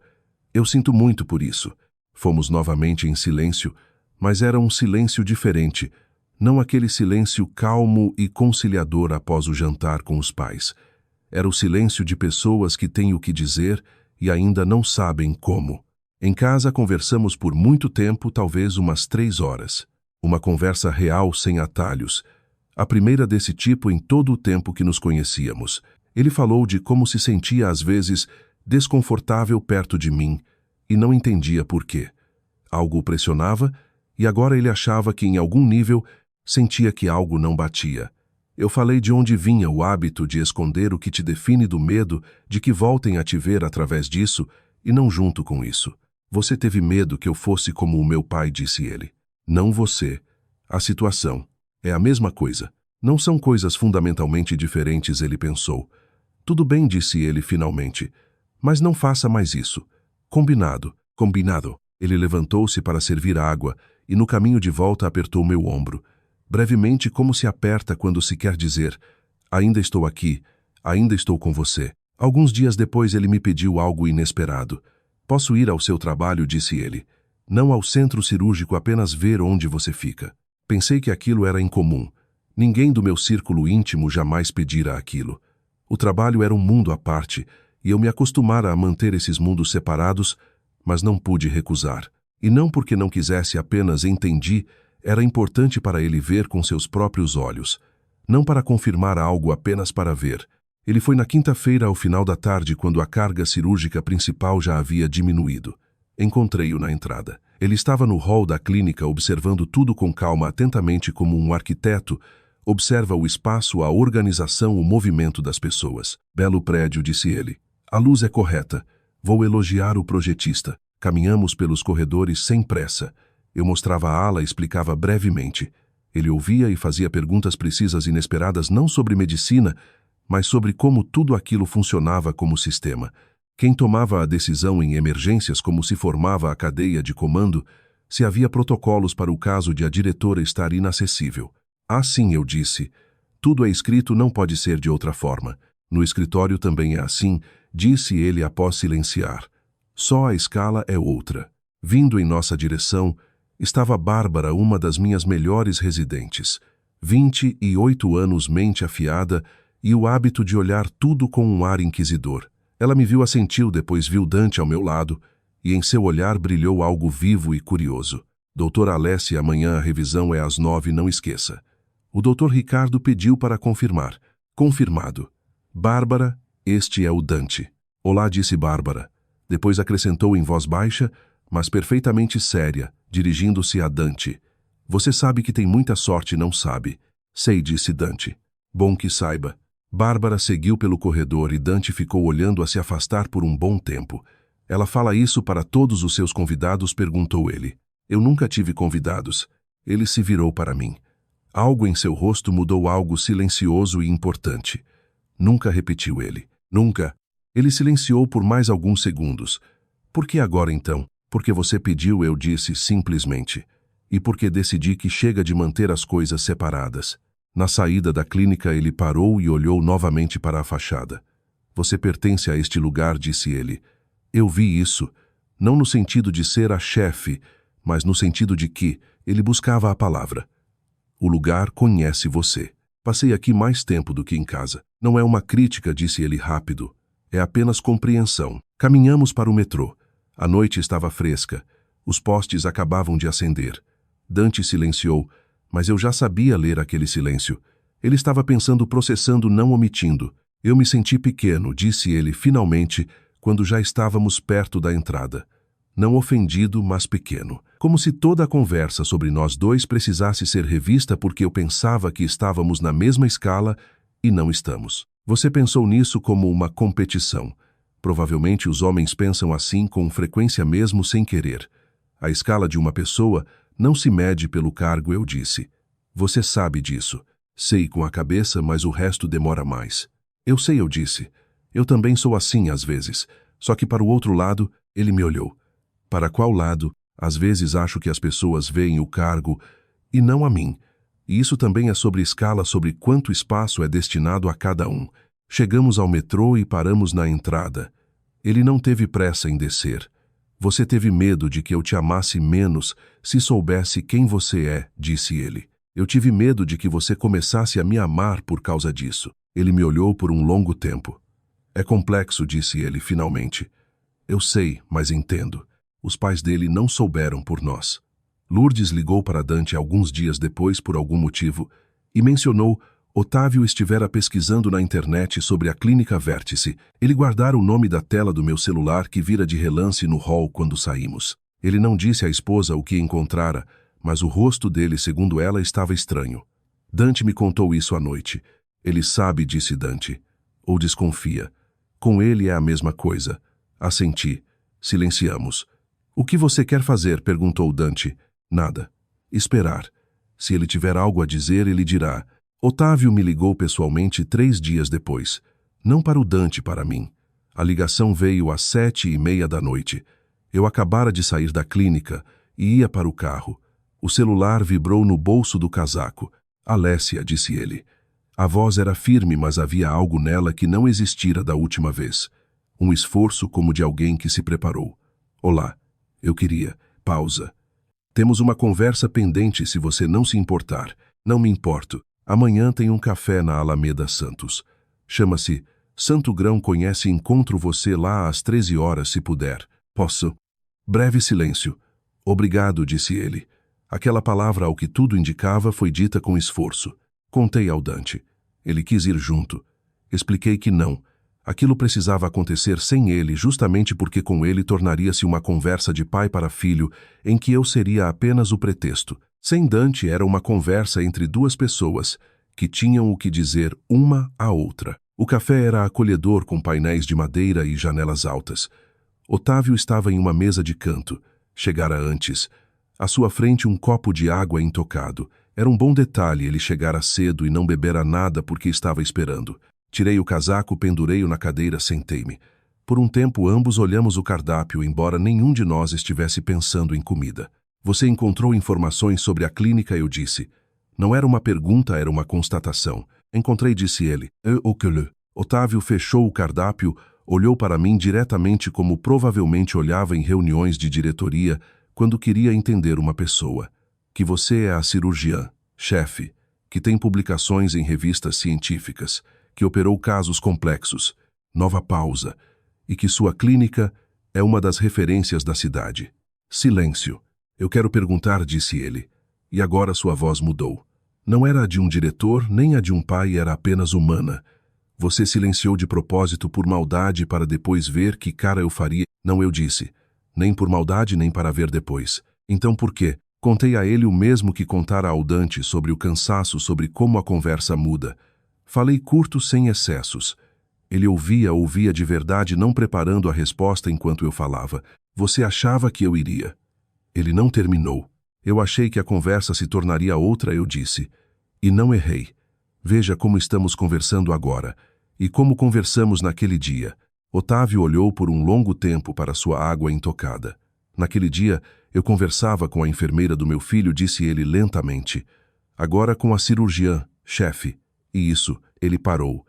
Eu sinto muito por isso. Fomos novamente em silêncio, mas era um silêncio diferente. Não aquele silêncio calmo e conciliador após o jantar com os pais. Era o silêncio de pessoas que têm o que dizer e ainda não sabem como. Em casa conversamos por muito tempo, talvez umas 3 horas. Uma conversa real, sem atalhos. A primeira desse tipo em todo o tempo que nos conhecíamos. Ele falou de como se sentia às vezes desconfortável perto de mim e não entendia por quê. Algo o pressionava e agora ele achava que em algum nível sentia que algo não batia. Eu falei de onde vinha o hábito de esconder o que te define, do medo de que voltem a te ver através disso e não junto com isso. Você teve medo que eu fosse como o meu pai, disse ele. Não você. A situação. É a mesma coisa. Não são coisas fundamentalmente diferentes, ele pensou. Tudo bem, disse ele finalmente. Mas não faça mais isso. Combinado. Combinado. Ele levantou-se para servir água e no caminho de volta apertou meu ombro. Brevemente, como se aperta quando se quer dizer: ainda estou aqui, ainda estou com você. Alguns dias depois ele me pediu algo inesperado. Posso ir ao seu trabalho, disse ele. Não ao centro cirúrgico, apenas ver onde você fica. Pensei que aquilo era incomum. Ninguém do meu círculo íntimo jamais pedira aquilo. O trabalho era um mundo à parte, e eu me acostumara a manter esses mundos separados, mas não pude recusar. E não porque não quisesse, apenas entendi, era importante para ele ver com seus próprios olhos. Não para confirmar algo, apenas para ver. Ele foi na quinta-feira ao final da tarde, quando a carga cirúrgica principal já havia diminuído. Encontrei-o na entrada. Ele estava no hall da clínica observando tudo com calma, atentamente, como um arquiteto observa o espaço, a organização, o movimento das pessoas. Belo prédio, disse ele. A luz é correta. Vou elogiar o projetista. Caminhamos pelos corredores sem pressa. Eu mostrava a ala e explicava brevemente. Ele ouvia e fazia perguntas precisas e inesperadas não sobre medicina, mas sobre como tudo aquilo funcionava como sistema. Quem tomava a decisão em emergências, como se formava a cadeia de comando, se havia protocolos para o caso de a diretora estar inacessível. Ah, sim, eu disse. Tudo é escrito, não pode ser de outra forma. No escritório também é assim, disse ele após silenciar. Só a escala é outra. Vindo em nossa direção, estava Bárbara, uma das minhas melhores residentes. 28 anos, mente afiada e o hábito de olhar tudo com um ar inquisidor. Ela me viu, assentiu, depois viu Dante ao meu lado, e em seu olhar brilhou algo vivo e curioso. Doutora Alessia, amanhã a revisão é às 9, não esqueça. O doutor Ricardo pediu para confirmar. Confirmado. Bárbara, este é o Dante. Olá, disse Bárbara. Depois acrescentou em voz baixa, mas perfeitamente séria, dirigindo-se a Dante. Você sabe que tem muita sorte, não sabe? Sei, disse Dante. Bom que saiba. Bárbara seguiu pelo corredor e Dante ficou olhando-a se afastar por um bom tempo. Ela fala isso para todos os seus convidados, perguntou ele. Eu nunca tive convidados. Ele se virou para mim. Algo em seu rosto mudou, algo silencioso e importante. Nunca, repetiu ele. Nunca. Ele silenciou por mais alguns segundos. Por que agora então? Porque você pediu, eu disse simplesmente. E porque decidi que chega de manter as coisas separadas. Na saída da clínica ele parou e olhou novamente para a fachada. Você pertence a este lugar, disse ele. Eu vi isso, não no sentido de ser a chefe, mas no sentido de que ele buscava a palavra. O lugar conhece você. Passei aqui mais tempo do que em casa. Não é uma crítica, disse ele rápido. É apenas compreensão. Caminhamos para o metrô. A noite estava fresca. Os postes acabavam de acender. Dante silenciou, mas eu já sabia ler aquele silêncio. Ele estava pensando, processando, não omitindo. Eu me senti pequeno, disse ele finalmente, quando já estávamos perto da entrada. Não ofendido, mas pequeno. Como se toda a conversa sobre nós dois precisasse ser revista porque eu pensava que estávamos na mesma escala e não estamos. Você pensou nisso como uma competição. Provavelmente os homens pensam assim com frequência mesmo sem querer. A escala de uma pessoa não se mede pelo cargo, eu disse. Você sabe disso. Sei com a cabeça, mas o resto demora mais. Eu sei, eu disse. Eu também sou assim às vezes. Só que para o outro lado, ele me olhou. Para qual lado? Às vezes acho que as pessoas veem o cargo e não a mim. E isso também é sobre escala, sobre quanto espaço é destinado a cada um. Chegamos ao metrô e paramos na entrada. Ele não teve pressa em descer. Você teve medo de que eu te amasse menos se soubesse quem você é, disse ele. Eu tive medo de que você começasse a me amar por causa disso. Ele me olhou por um longo tempo. É complexo, disse ele finalmente. Eu sei, mas entendo. Os pais dele não souberam por nós. Lourdes ligou para Dante alguns dias depois por algum motivo e mencionou: Otávio estivera pesquisando na internet sobre a Clínica Vértice. Ele guardara o nome da tela do meu celular que vira de relance no hall quando saímos. Ele não disse à esposa o que encontrara, mas o rosto dele, segundo ela, estava estranho. Dante me contou isso à noite. Ele sabe, disse Dante. Ou desconfia. Com ele é a mesma coisa. Assenti. Silenciamos. O que você quer fazer? Perguntou Dante. Nada. Esperar. Se ele tiver algo a dizer, ele dirá. Otávio me ligou pessoalmente 3 dias depois. Não para o Dante, para mim. A ligação veio às 7:30 da noite. Eu acabara de sair da clínica e ia para o carro. O celular vibrou no bolso do casaco. Alessia, disse ele. A voz era firme, mas havia algo nela que não existira da última vez. Um esforço como de alguém que se preparou. Olá. Eu queria. Pausa. Temos uma conversa pendente, se você não se importar. Não me importo. Amanhã tem um café na Alameda Santos. Chama-se Santo Grão. Conhece? Encontro você lá às 13 horas, se puder. Posso? Breve silêncio. Obrigado, disse ele. Aquela palavra, ao que tudo indicava, foi dita com esforço. Contei ao Dante. Ele quis ir junto. Expliquei que não. Aquilo precisava acontecer sem ele, justamente porque com ele tornaria-se uma conversa de pai para filho, em que eu seria apenas o pretexto. Sem Dante era uma conversa entre duas pessoas, que tinham o que dizer uma à outra. O café era acolhedor, com painéis de madeira e janelas altas. Otávio estava em uma mesa de canto. Chegara antes. À sua frente um copo de água intocado. Era um bom detalhe ele chegara cedo e não bebera nada porque estava esperando. Tirei o casaco, pendurei-o na cadeira, sentei-me. Por um tempo ambos olhamos o cardápio, embora nenhum de nós estivesse pensando em comida. Você encontrou informações sobre a clínica, eu disse. Não era uma pergunta, era uma constatação. Encontrei, disse ele. O que le? Otávio fechou o cardápio, olhou para mim diretamente como provavelmente olhava em reuniões de diretoria quando queria entender uma pessoa. Que você é a cirurgiã, chefe, que tem publicações em revistas científicas, que operou casos complexos. Nova pausa. E que sua clínica é uma das referências da cidade. Silêncio. Eu quero perguntar, disse ele. E agora sua voz mudou. Não era a de um diretor, nem a de um pai, era apenas humana. Você silenciou de propósito por maldade para depois ver que cara eu faria. Não, eu disse. Nem por maldade, nem para ver depois. Então por quê? Contei a ele o mesmo que contara ao Dante sobre o cansaço, sobre como a conversa muda. Falei curto, sem excessos. Ele ouvia de verdade, não preparando a resposta enquanto eu falava. Você achava que eu iria. Ele não terminou. Eu achei que a conversa se tornaria outra, eu disse. E não errei. Veja como estamos conversando agora. E como conversamos naquele dia. Otávio olhou por um longo tempo para sua água intocada. Naquele dia, eu conversava com a enfermeira do meu filho, disse ele lentamente. Agora com a cirurgiã, chefe. E isso, ele parou.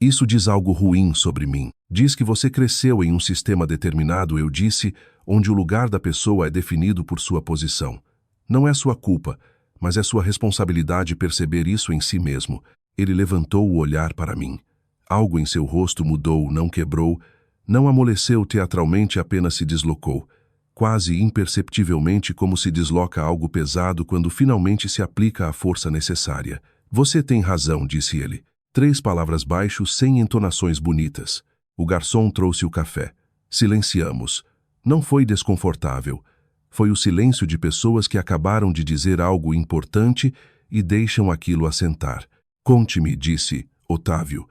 Isso diz algo ruim sobre mim. Diz que você cresceu em um sistema determinado, eu disse, onde o lugar da pessoa é definido por sua posição. Não é sua culpa, mas é sua responsabilidade perceber isso em si mesmo. Ele levantou o olhar para mim. Algo em seu rosto mudou, não quebrou, não amoleceu teatralmente, apenas se deslocou. Quase imperceptivelmente, como se desloca algo pesado quando finalmente se aplica a força necessária. Você tem razão, disse ele. 3 palavras baixo, sem entonações bonitas. O garçom trouxe o café. Silenciamos. Não foi desconfortável. Foi o silêncio de pessoas que acabaram de dizer algo importante e deixam aquilo assentar. Conte-me, disse Otávio.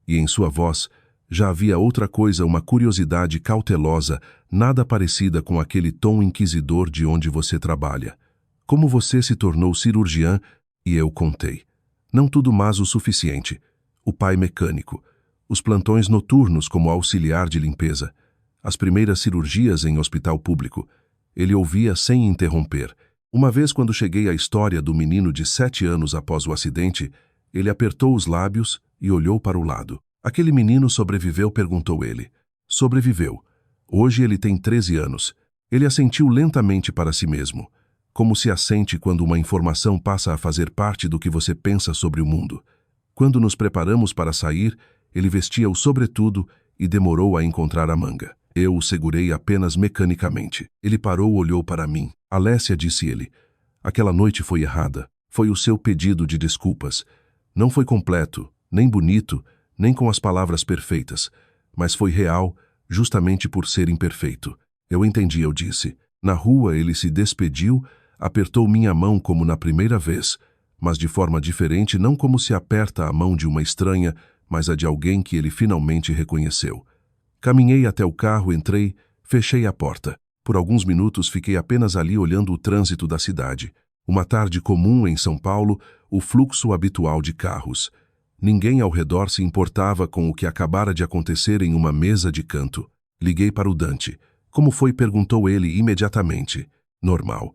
E em sua voz já havia outra coisa, uma curiosidade cautelosa, nada parecida com aquele tom inquisidor de onde você trabalha. Como você se tornou cirurgiã? E eu contei. Não tudo, mas o suficiente. O pai mecânico. Os plantões noturnos como auxiliar de limpeza. As primeiras cirurgias em hospital público. Ele ouvia sem interromper. Uma vez, quando cheguei à história do menino de 7 anos após o acidente, ele apertou os lábios e olhou para o lado. Aquele menino sobreviveu, perguntou ele. Sobreviveu. Hoje ele tem 13 anos. Ele assentiu lentamente para si mesmo. Como se assente quando uma informação passa a fazer parte do que você pensa sobre o mundo. Quando nos preparamos para sair, ele vestia o sobretudo e demorou a encontrar a manga. Eu o segurei apenas mecanicamente. Ele parou, olhou para mim. Alessia, disse ele. Aquela noite foi errada. Foi o seu pedido de desculpas. Não foi completo, nem bonito, nem com as palavras perfeitas, mas foi real, justamente por ser imperfeito. Eu entendi, eu disse. Na rua ele se despediu, apertou minha mão como na primeira vez, mas de forma diferente, não como se aperta a mão de uma estranha, mas a de alguém que ele finalmente reconheceu. Caminhei até o carro, entrei, fechei a porta. Por alguns minutos fiquei apenas ali olhando o trânsito da cidade. Uma tarde comum em São Paulo, o fluxo habitual de carros. Ninguém ao redor se importava com o que acabara de acontecer em uma mesa de canto. Liguei para o Dante. Como foi? Perguntou ele imediatamente. Normal.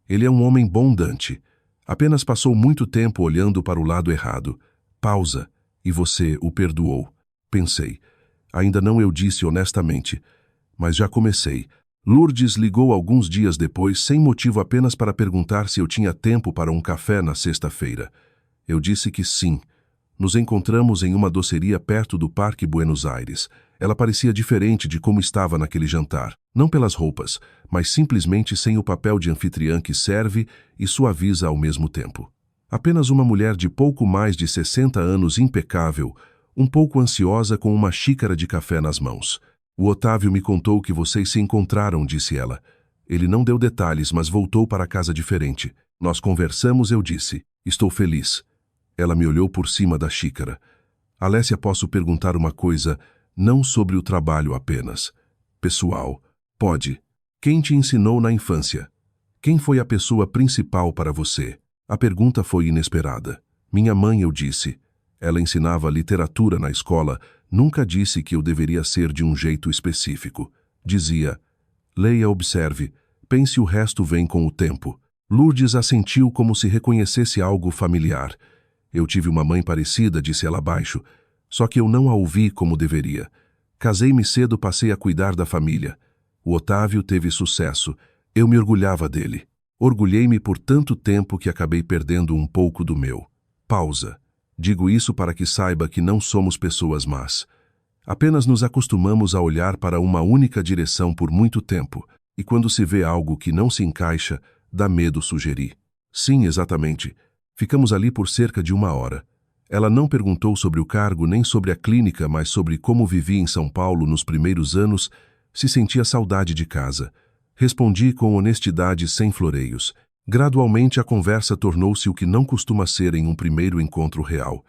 Ele é um homem bom, Dante. Apenas passou muito tempo olhando para o lado errado. Pausa. E você o perdoou. Pensei. Ainda não, eu disse honestamente. Mas já comecei. Lourdes ligou alguns dias depois, sem motivo, apenas para perguntar se eu tinha tempo para um café na sexta-feira. Eu disse que sim. Nos encontramos em uma doceria perto do Parque Buenos Aires. Ela parecia diferente de como estava naquele jantar. Não pelas roupas, mas simplesmente sem o papel de anfitriã que serve e suaviza ao mesmo tempo. Apenas uma mulher de pouco mais de 60 anos, impecável, um pouco ansiosa, com uma xícara de café nas mãos. O Otávio me contou que vocês se encontraram, disse ela. Ele não deu detalhes, mas voltou para casa diferente. Nós conversamos, eu disse. Estou feliz. Ela me olhou por cima da xícara. Alessia, posso perguntar uma coisa, não sobre o trabalho apenas. Pessoal. Pode. Quem te ensinou na infância? Quem foi a pessoa principal para você? A pergunta foi inesperada. Minha mãe, eu disse. Ela ensinava literatura na escola, nunca disse que eu deveria ser de um jeito específico. Dizia: leia, observe, pense, o resto vem com o tempo. Lourdes assentiu como se reconhecesse algo familiar. Eu tive uma mãe parecida, disse ela baixo, só que eu não a ouvi como deveria. Casei-me cedo, passei a cuidar da família. O Otávio teve sucesso. Eu me orgulhava dele. Orgulhei-me por tanto tempo que acabei perdendo um pouco do meu. Pausa. Digo isso para que saiba que não somos pessoas más. Apenas nos acostumamos a olhar para uma única direção por muito tempo, e quando se vê algo que não se encaixa, dá medo, sugeri. Sim, exatamente. Ficamos ali por cerca de 1 hora. Ela não perguntou sobre o cargo nem sobre a clínica, mas sobre como vivia em São Paulo nos primeiros anos, se sentia saudade de casa. Respondi com honestidade, sem floreios. Gradualmente a conversa tornou-se o que não costuma ser em um primeiro encontro real.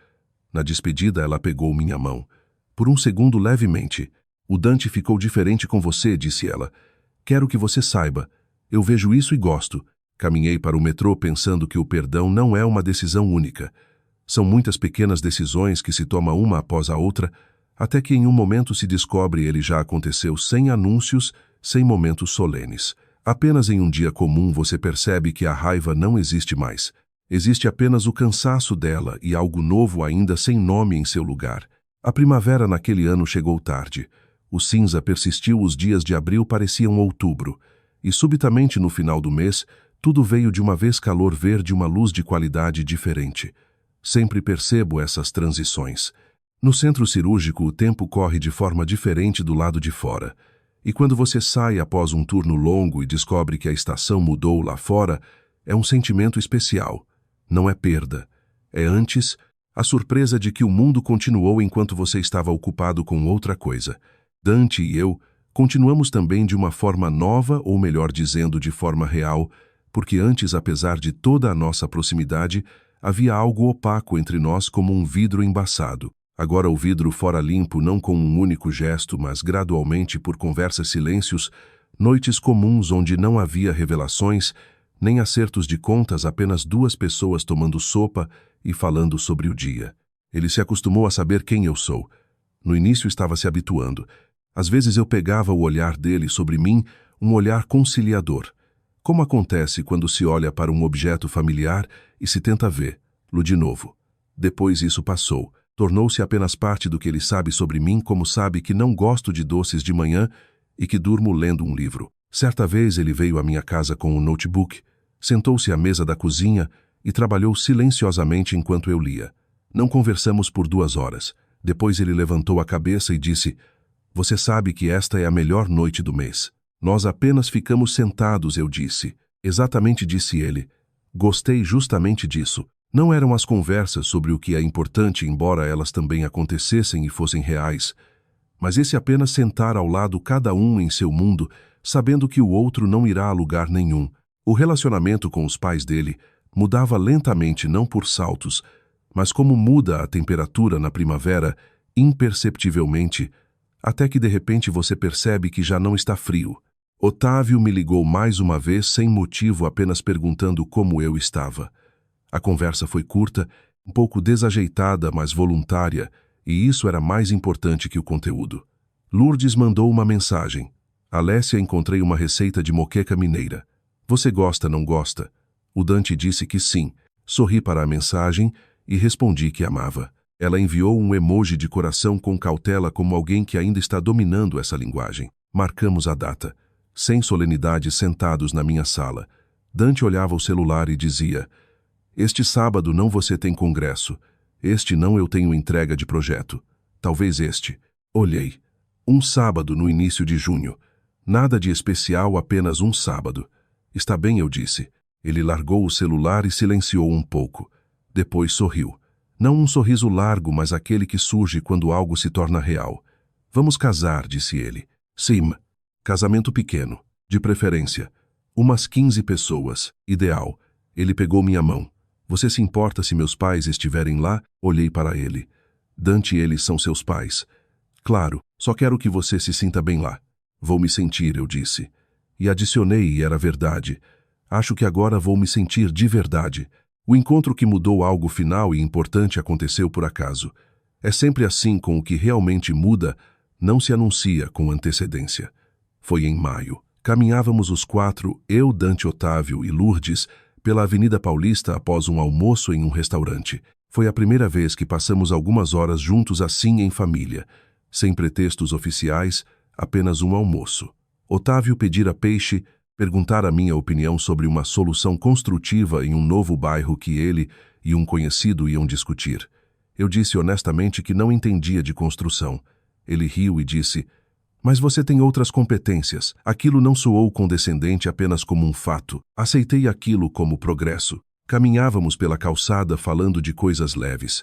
Na despedida ela pegou minha mão. Por um segundo, levemente. O Dante ficou diferente com você, disse ela. Quero que você saiba. Eu vejo isso e gosto. Caminhei para o metrô pensando que o perdão não é uma decisão única. São muitas pequenas decisões que se toma uma após a outra, até que em um momento se descobre ele já aconteceu sem anúncios, sem momentos solenes. Apenas em um dia comum você percebe que a raiva não existe mais. Existe apenas o cansaço dela e algo novo ainda sem nome em seu lugar. A primavera naquele ano chegou tarde. O cinza persistiu, os dias de abril pareciam outubro. E subitamente no final do mês, tudo veio de uma vez, calor verde, uma luz de qualidade diferente. Sempre percebo essas transições. No centro cirúrgico o tempo corre de forma diferente do lado de fora. E quando você sai após um turno longo e descobre que a estação mudou lá fora, é um sentimento especial. Não é perda. É antes a surpresa de que o mundo continuou enquanto você estava ocupado com outra coisa. Dante e eu continuamos também de uma forma nova, ou melhor dizendo, de forma real, porque antes, apesar de toda a nossa proximidade, havia algo opaco entre nós como um vidro embaçado. Agora o vidro fora limpo, não com um único gesto, mas gradualmente por conversas, silêncios, noites comuns onde não havia revelações, nem acertos de contas, apenas duas pessoas tomando sopa e falando sobre o dia. Ele se acostumou a saber quem eu sou. No início estava se habituando. Às vezes eu pegava o olhar dele sobre mim, um olhar conciliador. Como acontece quando se olha para um objeto familiar e se tenta vê-lo de novo. Depois isso passou. Tornou-se apenas parte do que ele sabe sobre mim, como sabe que não gosto de doces de manhã e que durmo lendo um livro. Certa vez ele veio à minha casa com um notebook, sentou-se à mesa da cozinha e trabalhou silenciosamente enquanto eu lia. Não conversamos por 2 horas. Depois ele levantou a cabeça e disse: "Você sabe que esta é a melhor noite do mês." Nós apenas ficamos sentados, eu disse. Exatamente, disse ele. Gostei justamente disso. Não eram as conversas sobre o que é importante, embora elas também acontecessem e fossem reais, mas esse apenas sentar ao lado, cada um em seu mundo, sabendo que o outro não irá a lugar nenhum. O relacionamento com os pais dele mudava lentamente, não por saltos, mas como muda a temperatura na primavera, imperceptivelmente, até que de repente você percebe que já não está frio. Otávio me ligou mais uma vez sem motivo, apenas perguntando como eu estava. A conversa foi curta, um pouco desajeitada, mas voluntária, e isso era mais importante que o conteúdo. Lourdes mandou uma mensagem. Alessia, encontrei uma receita de moqueca mineira. Você gosta, não gosta? O Dante disse que sim. Sorri para a mensagem e respondi que amava. Ela enviou um emoji de coração com cautela, como alguém que ainda está dominando essa linguagem. Marcamos a data. Sem solenidade, sentados na minha sala. Dante olhava o celular e dizia: "Este sábado não você tem congresso. Este não eu tenho entrega de projeto. Talvez este." Olhei. Um sábado no início de junho. Nada de especial, apenas um sábado. Está bem, eu disse. Ele largou o celular e silenciou um pouco. Depois sorriu. Não um sorriso largo, mas aquele que surge quando algo se torna real. Vamos casar, disse ele. Sim. Casamento pequeno, de preferência. Umas 15 pessoas, ideal. Ele pegou minha mão. Você se importa se meus pais estiverem lá? Olhei para ele. Dante, eles são seus pais. Claro, só quero que você se sinta bem lá. Vou me sentir, eu disse. E adicionei, e era verdade. Acho que agora vou me sentir de verdade. O encontro que mudou algo final e importante aconteceu por acaso. É sempre assim com o que realmente muda, não se anuncia com antecedência. Foi em maio. Caminhávamos os quatro, eu, Dante Otávio e Lourdes, pela Avenida Paulista após um almoço em um restaurante. Foi a primeira vez que passamos algumas horas juntos assim em família, sem pretextos oficiais, apenas um almoço. Otávio pedira peixe, perguntar a minha opinião sobre uma solução construtiva em um novo bairro que ele e um conhecido iam discutir. Eu disse honestamente que não entendia de construção. Ele riu e disse: "Mas você tem outras competências." Aquilo não soou condescendente apenas como um fato. Aceitei aquilo como progresso. Caminhávamos pela calçada falando de coisas leves.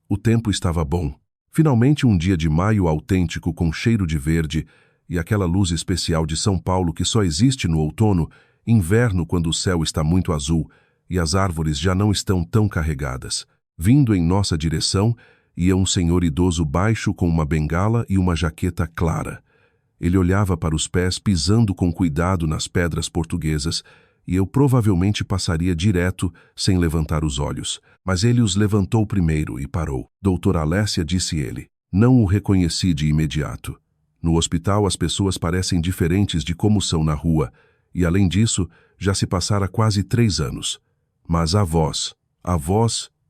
O tempo estava bom. Finalmente um dia de maio autêntico com cheiro de verde e aquela luz especial de São Paulo que só existe no outono, inverno quando o céu está muito azul e as árvores já não estão tão carregadas. Vindo em nossa direção ia um senhor idoso baixo com uma bengala e uma jaqueta clara. Ele olhava para os pés pisando com cuidado nas pedras portuguesas e eu provavelmente passaria direto sem levantar os olhos. Mas ele os levantou primeiro e parou. "Doutora Alessia", disse ele. Não o reconheci de imediato. No hospital as pessoas parecem diferentes de como são na rua e, além disso, já se passara quase 3 anos. Mas a voz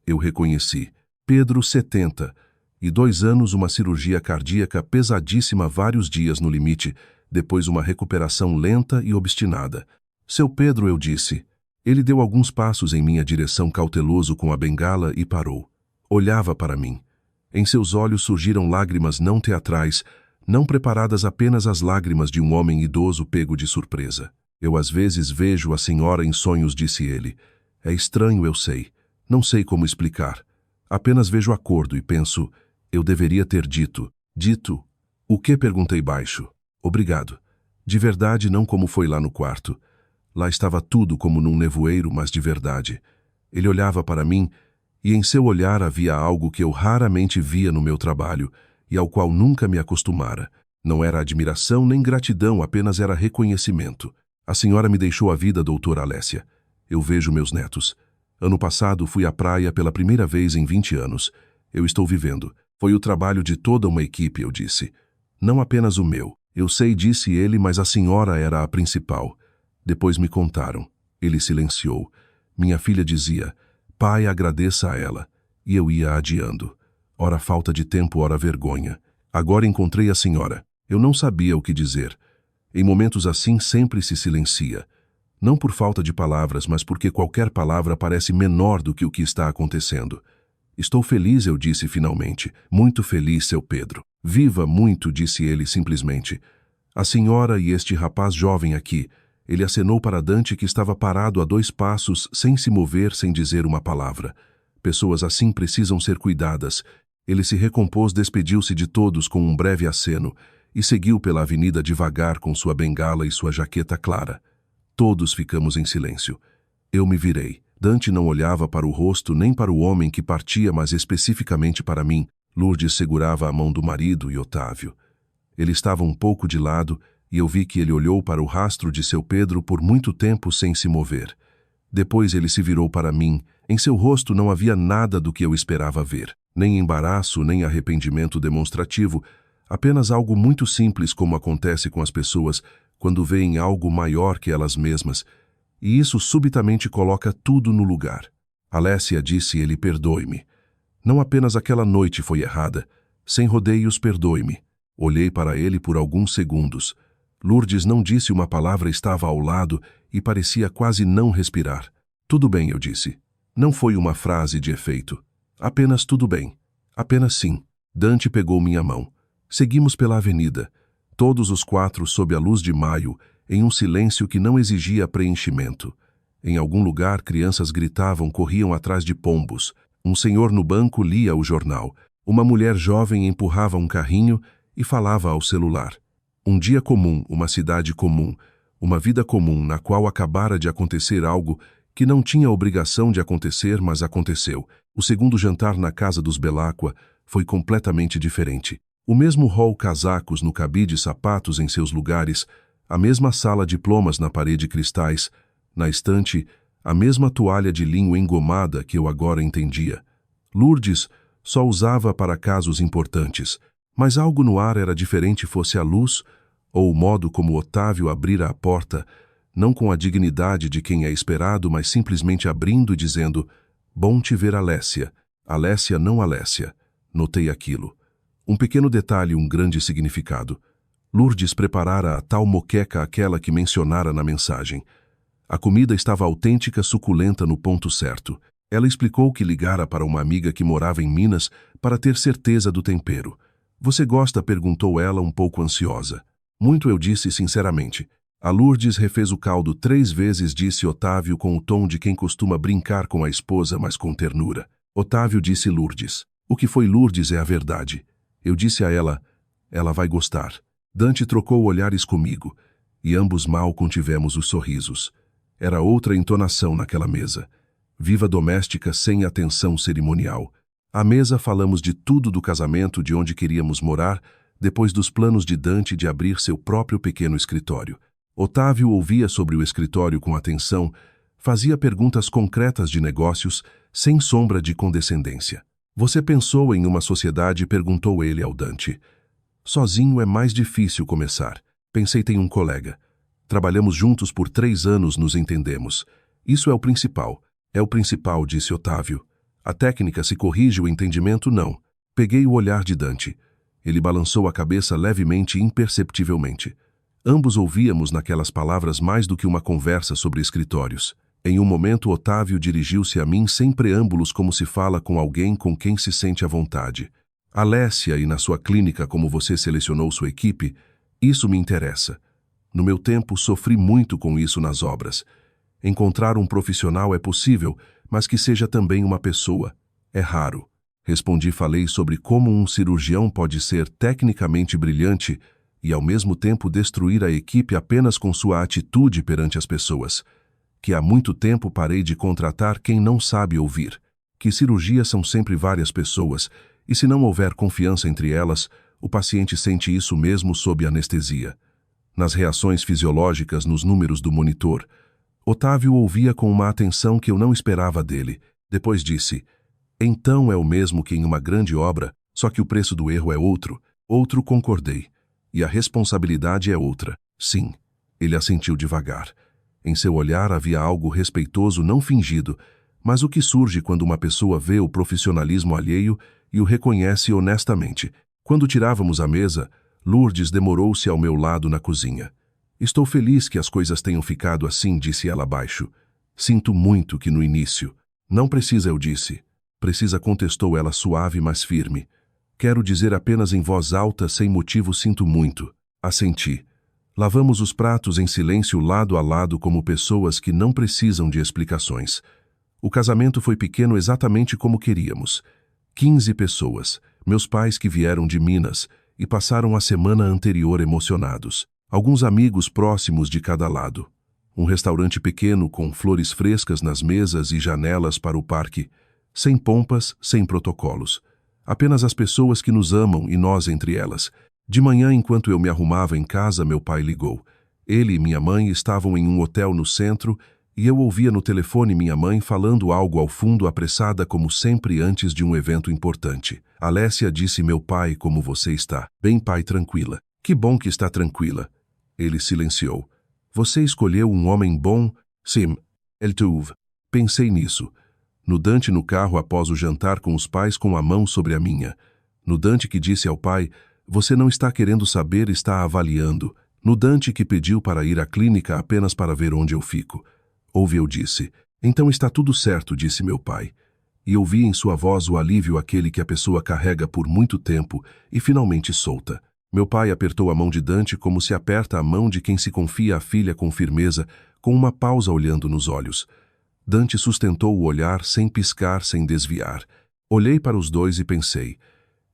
eu reconheci. Pedro, 70, e 2 anos uma cirurgia cardíaca pesadíssima, vários dias no limite, depois uma recuperação lenta e obstinada. "Seu Pedro", eu disse. Ele deu alguns passos em minha direção cauteloso com a bengala e parou. Olhava para mim. Em seus olhos surgiram lágrimas não teatrais, não preparadas, apenas as lágrimas de um homem idoso pego de surpresa. "Eu às vezes vejo a senhora em sonhos", disse ele. "É estranho, eu sei. Não sei como explicar. Apenas vejo acordo e penso, eu deveria ter dito." "Dito? O que?", perguntei baixo. "Obrigado. De verdade, não como foi lá no quarto. Lá estava tudo como num nevoeiro, mas de verdade." Ele olhava para mim e em seu olhar havia algo que eu raramente via no meu trabalho e ao qual nunca me acostumara. Não era admiração nem gratidão, apenas era reconhecimento. "A senhora me deixou a vida, doutora Alessia. Eu vejo meus netos. Ano passado fui à praia pela primeira vez em 20 anos. Eu estou vivendo. Foi o trabalho de toda uma equipe", eu disse. "Não apenas o meu." "Eu sei", disse ele, "mas a senhora era a principal." Depois me contaram. Ele silenciou. Minha filha dizia: "Pai, agradeça a ela." E eu ia adiando. Ora falta de tempo, ora vergonha. Agora encontrei a senhora. Eu não sabia o que dizer. Em momentos assim sempre se silencia. Não por falta de palavras, mas porque qualquer palavra parece menor do que o que está acontecendo. "Estou feliz", eu disse finalmente. "Muito feliz, seu Pedro." "Viva muito", disse ele simplesmente. "A senhora e este rapaz jovem aqui." Ele acenou para Dante, que estava parado a 2 passos, sem se mover, sem dizer uma palavra. "Pessoas assim precisam ser cuidadas." Ele se recompôs, despediu-se de todos com um breve aceno e seguiu pela avenida devagar com sua bengala e sua jaqueta clara. Todos ficamos em silêncio. Eu me virei. Dante não olhava para o rosto nem para o homem que partia, mas especificamente para mim. Lourdes segurava a mão do marido e Otávio. Ele estava um pouco de lado e eu vi que ele olhou para o rastro de seu Pedro por muito tempo sem se mover. Depois ele se virou para mim. Em seu rosto não havia nada do que eu esperava ver. Nem embaraço, nem arrependimento demonstrativo, apenas algo muito simples, como acontece com as pessoas quando veem algo maior que elas mesmas, e isso subitamente coloca tudo no lugar. "Alessia", disse ele, "perdoe-me. Não apenas aquela noite foi errada. Sem rodeios, perdoe-me." Olhei para ele por alguns segundos. Lourdes não disse uma palavra, estava ao lado e parecia quase não respirar. "Tudo bem", eu disse. Não foi uma frase de efeito. Apenas tudo bem. Apenas sim. Dante pegou minha mão. Seguimos pela avenida, todos os 4 sob a luz de maio, em um silêncio que não exigia preenchimento. Em algum lugar, crianças gritavam, corriam atrás de pombos. Um senhor no banco lia o jornal. Uma mulher jovem empurrava um carrinho e falava ao celular. Um dia comum, uma cidade comum, uma vida comum na qual acabara de acontecer algo que não tinha obrigação de acontecer, mas aconteceu. O segundo jantar na casa dos Belacqua foi completamente diferente. O mesmo hall, casacos no cabide, sapatos em seus lugares, a mesma sala, diplomas na parede, cristais. Na estante, A mesma toalha de linho engomada que eu agora entendia. Lourdes só usava para casos importantes, mas algo no ar era diferente, fosse a luz ou o modo como Otávio abrira a porta, não com a dignidade de quem é esperado, mas simplesmente abrindo e dizendo: "Bom te ver, Alécia. Alécia, não Alécia." Notei aquilo. Um pequeno detalhe, um grande significado. Lourdes preparara a tal moqueca, aquela que mencionara na mensagem. A comida estava autêntica, suculenta, no ponto certo. Ela explicou que ligara para uma amiga que morava em Minas para ter certeza do tempero. "Você gosta?" perguntou ela, um pouco ansiosa. "Muito", eu disse sinceramente. A Lourdes refez o caldo 3 vezes, disse Otávio com o tom de quem costuma brincar com a esposa, mas com ternura. Otávio, disse Lourdes. "O que foi, Lourdes, é a verdade." Eu disse a ela: "Ela vai gostar." Dante trocou olhares comigo, e ambos mal contivemos os sorrisos. Era outra entonação naquela mesa. Viva doméstica sem atenção cerimonial. À mesa falamos de tudo, do casamento, de onde queríamos morar, depois dos planos de Dante de abrir seu próprio pequeno escritório. Otávio ouvia sobre o escritório com atenção, fazia perguntas concretas de negócios, sem sombra de condescendência. "Você pensou em uma sociedade?" perguntou ele ao Dante. "Sozinho é mais difícil começar. Pensei, tem um colega. Trabalhamos juntos por 3 anos, nos entendemos. Isso é o principal." "É o principal", disse Otávio. "A técnica se corrige, o entendimento não." Peguei o olhar de Dante. Ele balançou a cabeça levemente, imperceptivelmente. Ambos ouvíamos naquelas palavras mais do que uma conversa sobre escritórios. Em um momento, Otávio dirigiu-se a mim sem preâmbulos, como se fala com alguém com quem se sente à vontade. "Alécia, e na sua clínica, como você selecionou sua equipe, isso me interessa. No meu tempo, sofri muito com isso nas obras. Encontrar um profissional é possível, mas que seja também uma pessoa. É raro." Respondi, falei sobre como um cirurgião pode ser tecnicamente brilhante e ao mesmo tempo destruir a equipe apenas com sua atitude perante as pessoas. Que há muito tempo parei de contratar quem não sabe ouvir. Que cirurgias são sempre várias pessoas, e se não houver confiança entre elas, o paciente sente isso mesmo sob anestesia. Nas reações fisiológicas, nos números do monitor. Otávio ouvia com uma atenção que eu não esperava dele. Depois disse: "Então é o mesmo que em uma grande obra, só que o preço do erro é outro." "Outro", concordei. "E a responsabilidade é outra." "Sim." Ele assentiu devagar. Em seu olhar havia algo respeitoso, não fingido, mas o que surge quando uma pessoa vê o profissionalismo alheio e o reconhece honestamente. Quando tirávamos a mesa, Lourdes demorou-se ao meu lado na cozinha. "Estou feliz que as coisas tenham ficado assim", disse ela baixo. "Sinto muito que no início." "Não precisa", eu disse. "Precisa", contestou ela, suave, mas firme. "Quero dizer apenas em voz alta, sem motivo, sinto muito." Assenti. Lavamos os pratos em silêncio, lado a lado, como pessoas que não precisam de explicações. O casamento foi pequeno, exatamente como queríamos. 15 pessoas, meus pais que vieram de Minas e passaram a semana anterior emocionados. Alguns amigos próximos de cada lado. Um restaurante pequeno com flores frescas nas mesas e janelas para o parque. Sem pompas, sem protocolos. Apenas as pessoas que nos amam e nós entre elas. De manhã, enquanto eu me arrumava em casa, meu pai ligou. Ele e minha mãe estavam em um hotel no centro e eu ouvia no telefone minha mãe falando algo ao fundo, apressada como sempre antes de um evento importante. "Alécia", disse meu pai, "como você está?" "Bem, pai, tranquila." "Que bom que está tranquila." Ele silenciou. "Você escolheu um homem bom?" "Sim, ele tuve." Pensei nisso. No Dante no carro após o jantar com os pais, com a mão sobre a minha. No Dante que disse ao pai: "Você não está querendo saber, está avaliando." No Dante que pediu para ir à clínica apenas para ver onde eu fico. Ouve, eu disse. "Então está tudo certo", disse meu pai. E ouvi em sua voz o alívio, aquele que a pessoa carrega por muito tempo e finalmente solta. Meu pai apertou a mão de Dante como se aperta a mão de quem se confia à filha, com firmeza, com uma pausa, olhando nos olhos. Dante sustentou o olhar sem piscar, sem desviar. Olhei para os dois e pensei: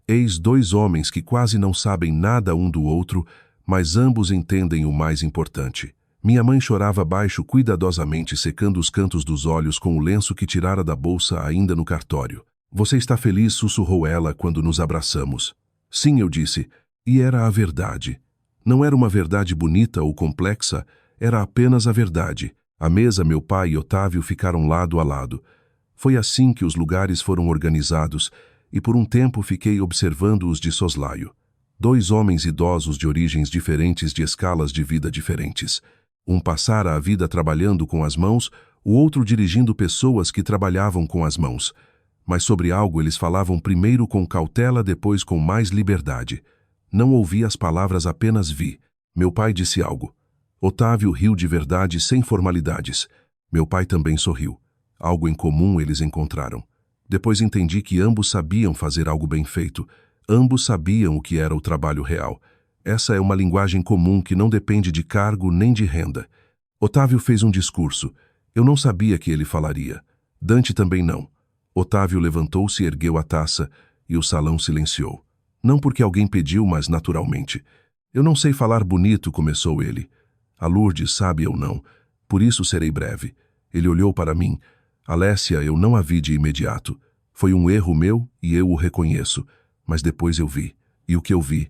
eis 2 homens que quase não sabem nada um do outro, mas ambos entendem o mais importante. Minha mãe chorava baixo, cuidadosamente secando os cantos dos olhos com o lenço que tirara da bolsa ainda no cartório. "Você está feliz?", sussurrou ela quando nos abraçamos. "Sim", eu disse, e era a verdade. Não era uma verdade bonita ou complexa, era apenas a verdade. À mesa, meu pai e Otávio ficaram lado a lado. Foi assim que os lugares foram organizados, e por um tempo fiquei observando-os de soslaio. Dois homens idosos de origens diferentes, de escalas de vida diferentes. Um passara a vida trabalhando com as mãos, o outro dirigindo pessoas que trabalhavam com as mãos. Mas sobre algo eles falavam primeiro com cautela, depois com mais liberdade. Não ouvi as palavras, apenas vi. Meu pai disse algo. Otávio riu de verdade, sem formalidades. Meu pai também sorriu. Algo em comum eles encontraram. Depois entendi que ambos sabiam fazer algo bem feito. Ambos sabiam o que era o trabalho real. Essa é uma linguagem comum que não depende de cargo nem de renda. Otávio fez um discurso. Eu não sabia que ele falaria. Dante também não. Otávio levantou-se e ergueu a taça, e o salão silenciou. Não porque alguém pediu, mas naturalmente. Eu não sei falar bonito, começou ele. A Lourdes sabe eu não. Por isso serei breve. Ele olhou para mim. Alessia, eu não a vi de imediato. Foi um erro meu e eu o reconheço. Mas depois eu vi. E o que eu vi?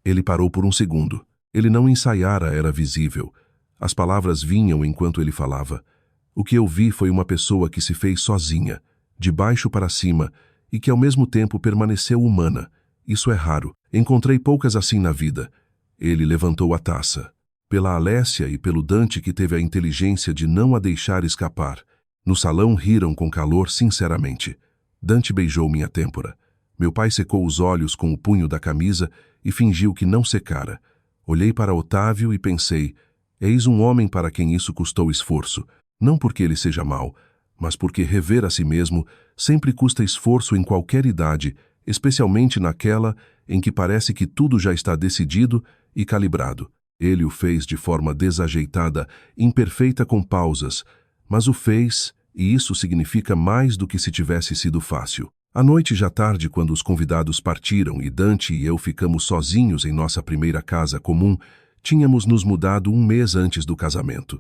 Ele parou por um segundo. Ele não ensaiara, era visível. As palavras vinham enquanto ele falava. O que eu vi foi uma pessoa que se fez sozinha, de baixo para cima, e que ao mesmo tempo permaneceu humana. Isso é raro. Encontrei poucas assim na vida. Ele levantou a taça. Pela Alessia e pelo Dante, que teve a inteligência de não a deixar escapar. No salão riram com calor sinceramente. Dante beijou minha têmpora. Meu pai secou os olhos com o punho da camisa e fingiu que não secara. Olhei para Otávio e pensei, eis um homem para quem isso custou esforço, não porque ele seja mau, mas porque rever a si mesmo sempre custa esforço em qualquer idade, especialmente naquela em que parece que tudo já está decidido e calibrado. Ele o fez de forma desajeitada, imperfeita, com pausas, mas o fez, e isso significa mais do que se tivesse sido fácil. À noite já tarde, quando os convidados partiram e Dante e eu ficamos sozinhos em nossa primeira casa comum, tínhamos nos mudado um mês antes do casamento.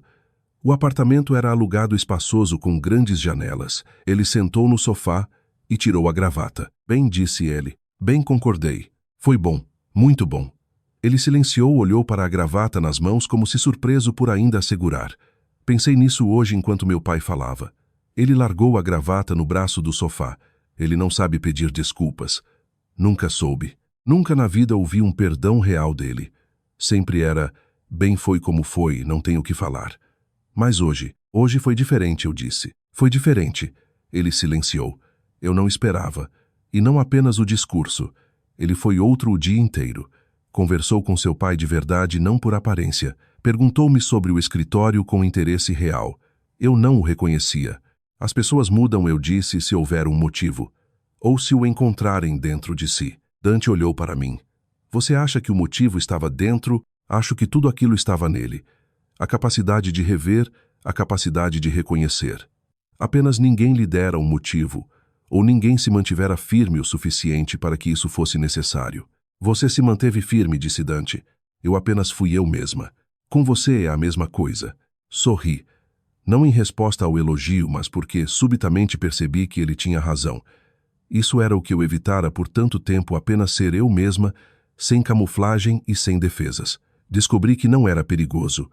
O apartamento era alugado, espaçoso, com grandes janelas. Ele sentou no sofá e tirou a gravata. Bem, disse ele. Bem, concordei. Foi bom, muito bom. Ele silenciou, olhou para a gravata nas mãos como se surpreso por ainda a segurar. Pensei nisso hoje enquanto meu pai falava. Ele largou a gravata no braço do sofá. Ele não sabe pedir desculpas. Nunca soube. Nunca na vida ouvi um perdão real dele. Sempre era, bem, foi como foi, não tenho o que falar. Mas hoje foi diferente, eu disse. Foi diferente. Ele silenciou. Eu não esperava. E não apenas o discurso. Ele foi outro o dia inteiro. Conversou com seu pai de verdade, não por aparência. Perguntou-me sobre o escritório com interesse real. Eu não o reconhecia. As pessoas mudam, eu disse, se houver um motivo. Ou se o encontrarem dentro de si. Dante olhou para mim. Você acha que o motivo estava dentro? Acho que tudo aquilo estava nele. A capacidade de rever, a capacidade de reconhecer. Apenas ninguém lhe dera um motivo, ou ninguém se mantivera firme o suficiente para que isso fosse necessário. Você se manteve firme, disse Dante. Eu apenas fui eu mesma. Com você é a mesma coisa. Sorri. Não em resposta ao elogio, mas porque subitamente percebi que ele tinha razão. Isso era o que eu evitara por tanto tempo, apenas ser eu mesma, sem camuflagem e sem defesas. Descobri que não era perigoso.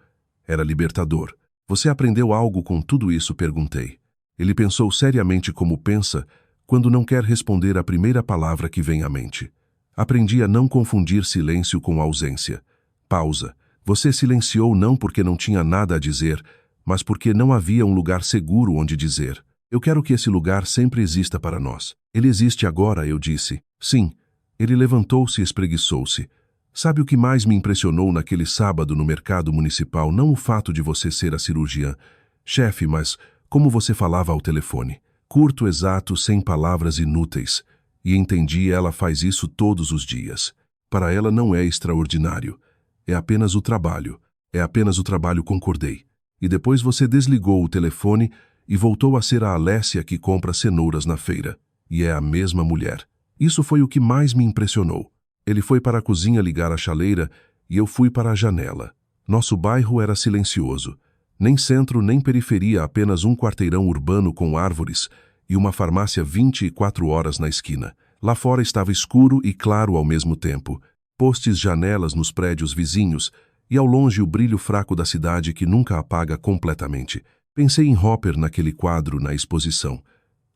Era libertador. Você aprendeu algo com tudo isso? Perguntei. Ele pensou seriamente como pensa quando não quer responder a primeira palavra que vem à mente. Aprendi a não confundir silêncio com ausência. Pausa. Você silenciou não porque não tinha nada a dizer, mas porque não havia um lugar seguro onde dizer. Eu quero que esse lugar sempre exista para nós. Ele existe agora, eu disse. Sim. Ele levantou-se e espreguiçou-se. Sabe o que mais me impressionou naquele sábado no mercado municipal? Não o fato de você ser a cirurgiã, chefe, mas como você falava ao telefone. Curto, exato, sem palavras inúteis. E entendi, ela faz isso todos os dias. Para ela não é extraordinário. É apenas o trabalho. É apenas o trabalho, concordei. E depois você desligou o telefone e voltou a ser a Alessia que compra cenouras na feira. E é a mesma mulher. Isso foi o que mais me impressionou. Ele foi para a cozinha ligar a chaleira e eu fui para a janela. Nosso bairro era silencioso. Nem centro nem periferia, apenas um quarteirão urbano com árvores e uma farmácia 24 horas na esquina. Lá fora estava escuro e claro ao mesmo tempo. Postes, janelas nos prédios vizinhos e ao longe o brilho fraco da cidade que nunca apaga completamente. Pensei em Hopper naquele quadro na exposição.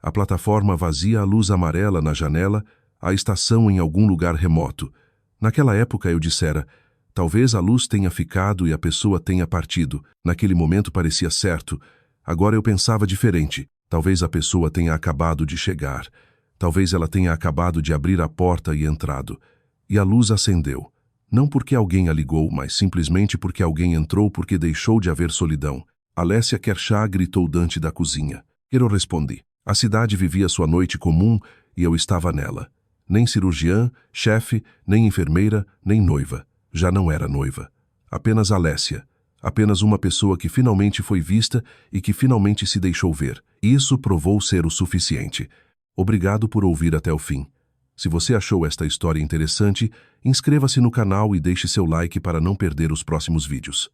A plataforma vazia, a luz amarela na janela, a estação em algum lugar remoto. Naquela época eu dissera, talvez a luz tenha ficado e a pessoa tenha partido. Naquele momento parecia certo. Agora eu pensava diferente. Talvez a pessoa tenha acabado de chegar. Talvez ela tenha acabado de abrir a porta e entrado. E a luz acendeu. Não porque alguém a ligou, mas simplesmente porque alguém entrou porque deixou de haver solidão. Alessia quer chá, gritou Dante da cozinha. Eu respondi. A cidade vivia sua noite comum e eu estava nela. Nem cirurgiã, chefe, nem enfermeira, nem noiva. Já não era noiva. Apenas Alessia. Apenas uma pessoa que finalmente foi vista e que finalmente se deixou ver. Isso provou ser o suficiente. Obrigado por ouvir até o fim. Se você achou esta história interessante, inscreva-se no canal e deixe seu like para não perder os próximos vídeos.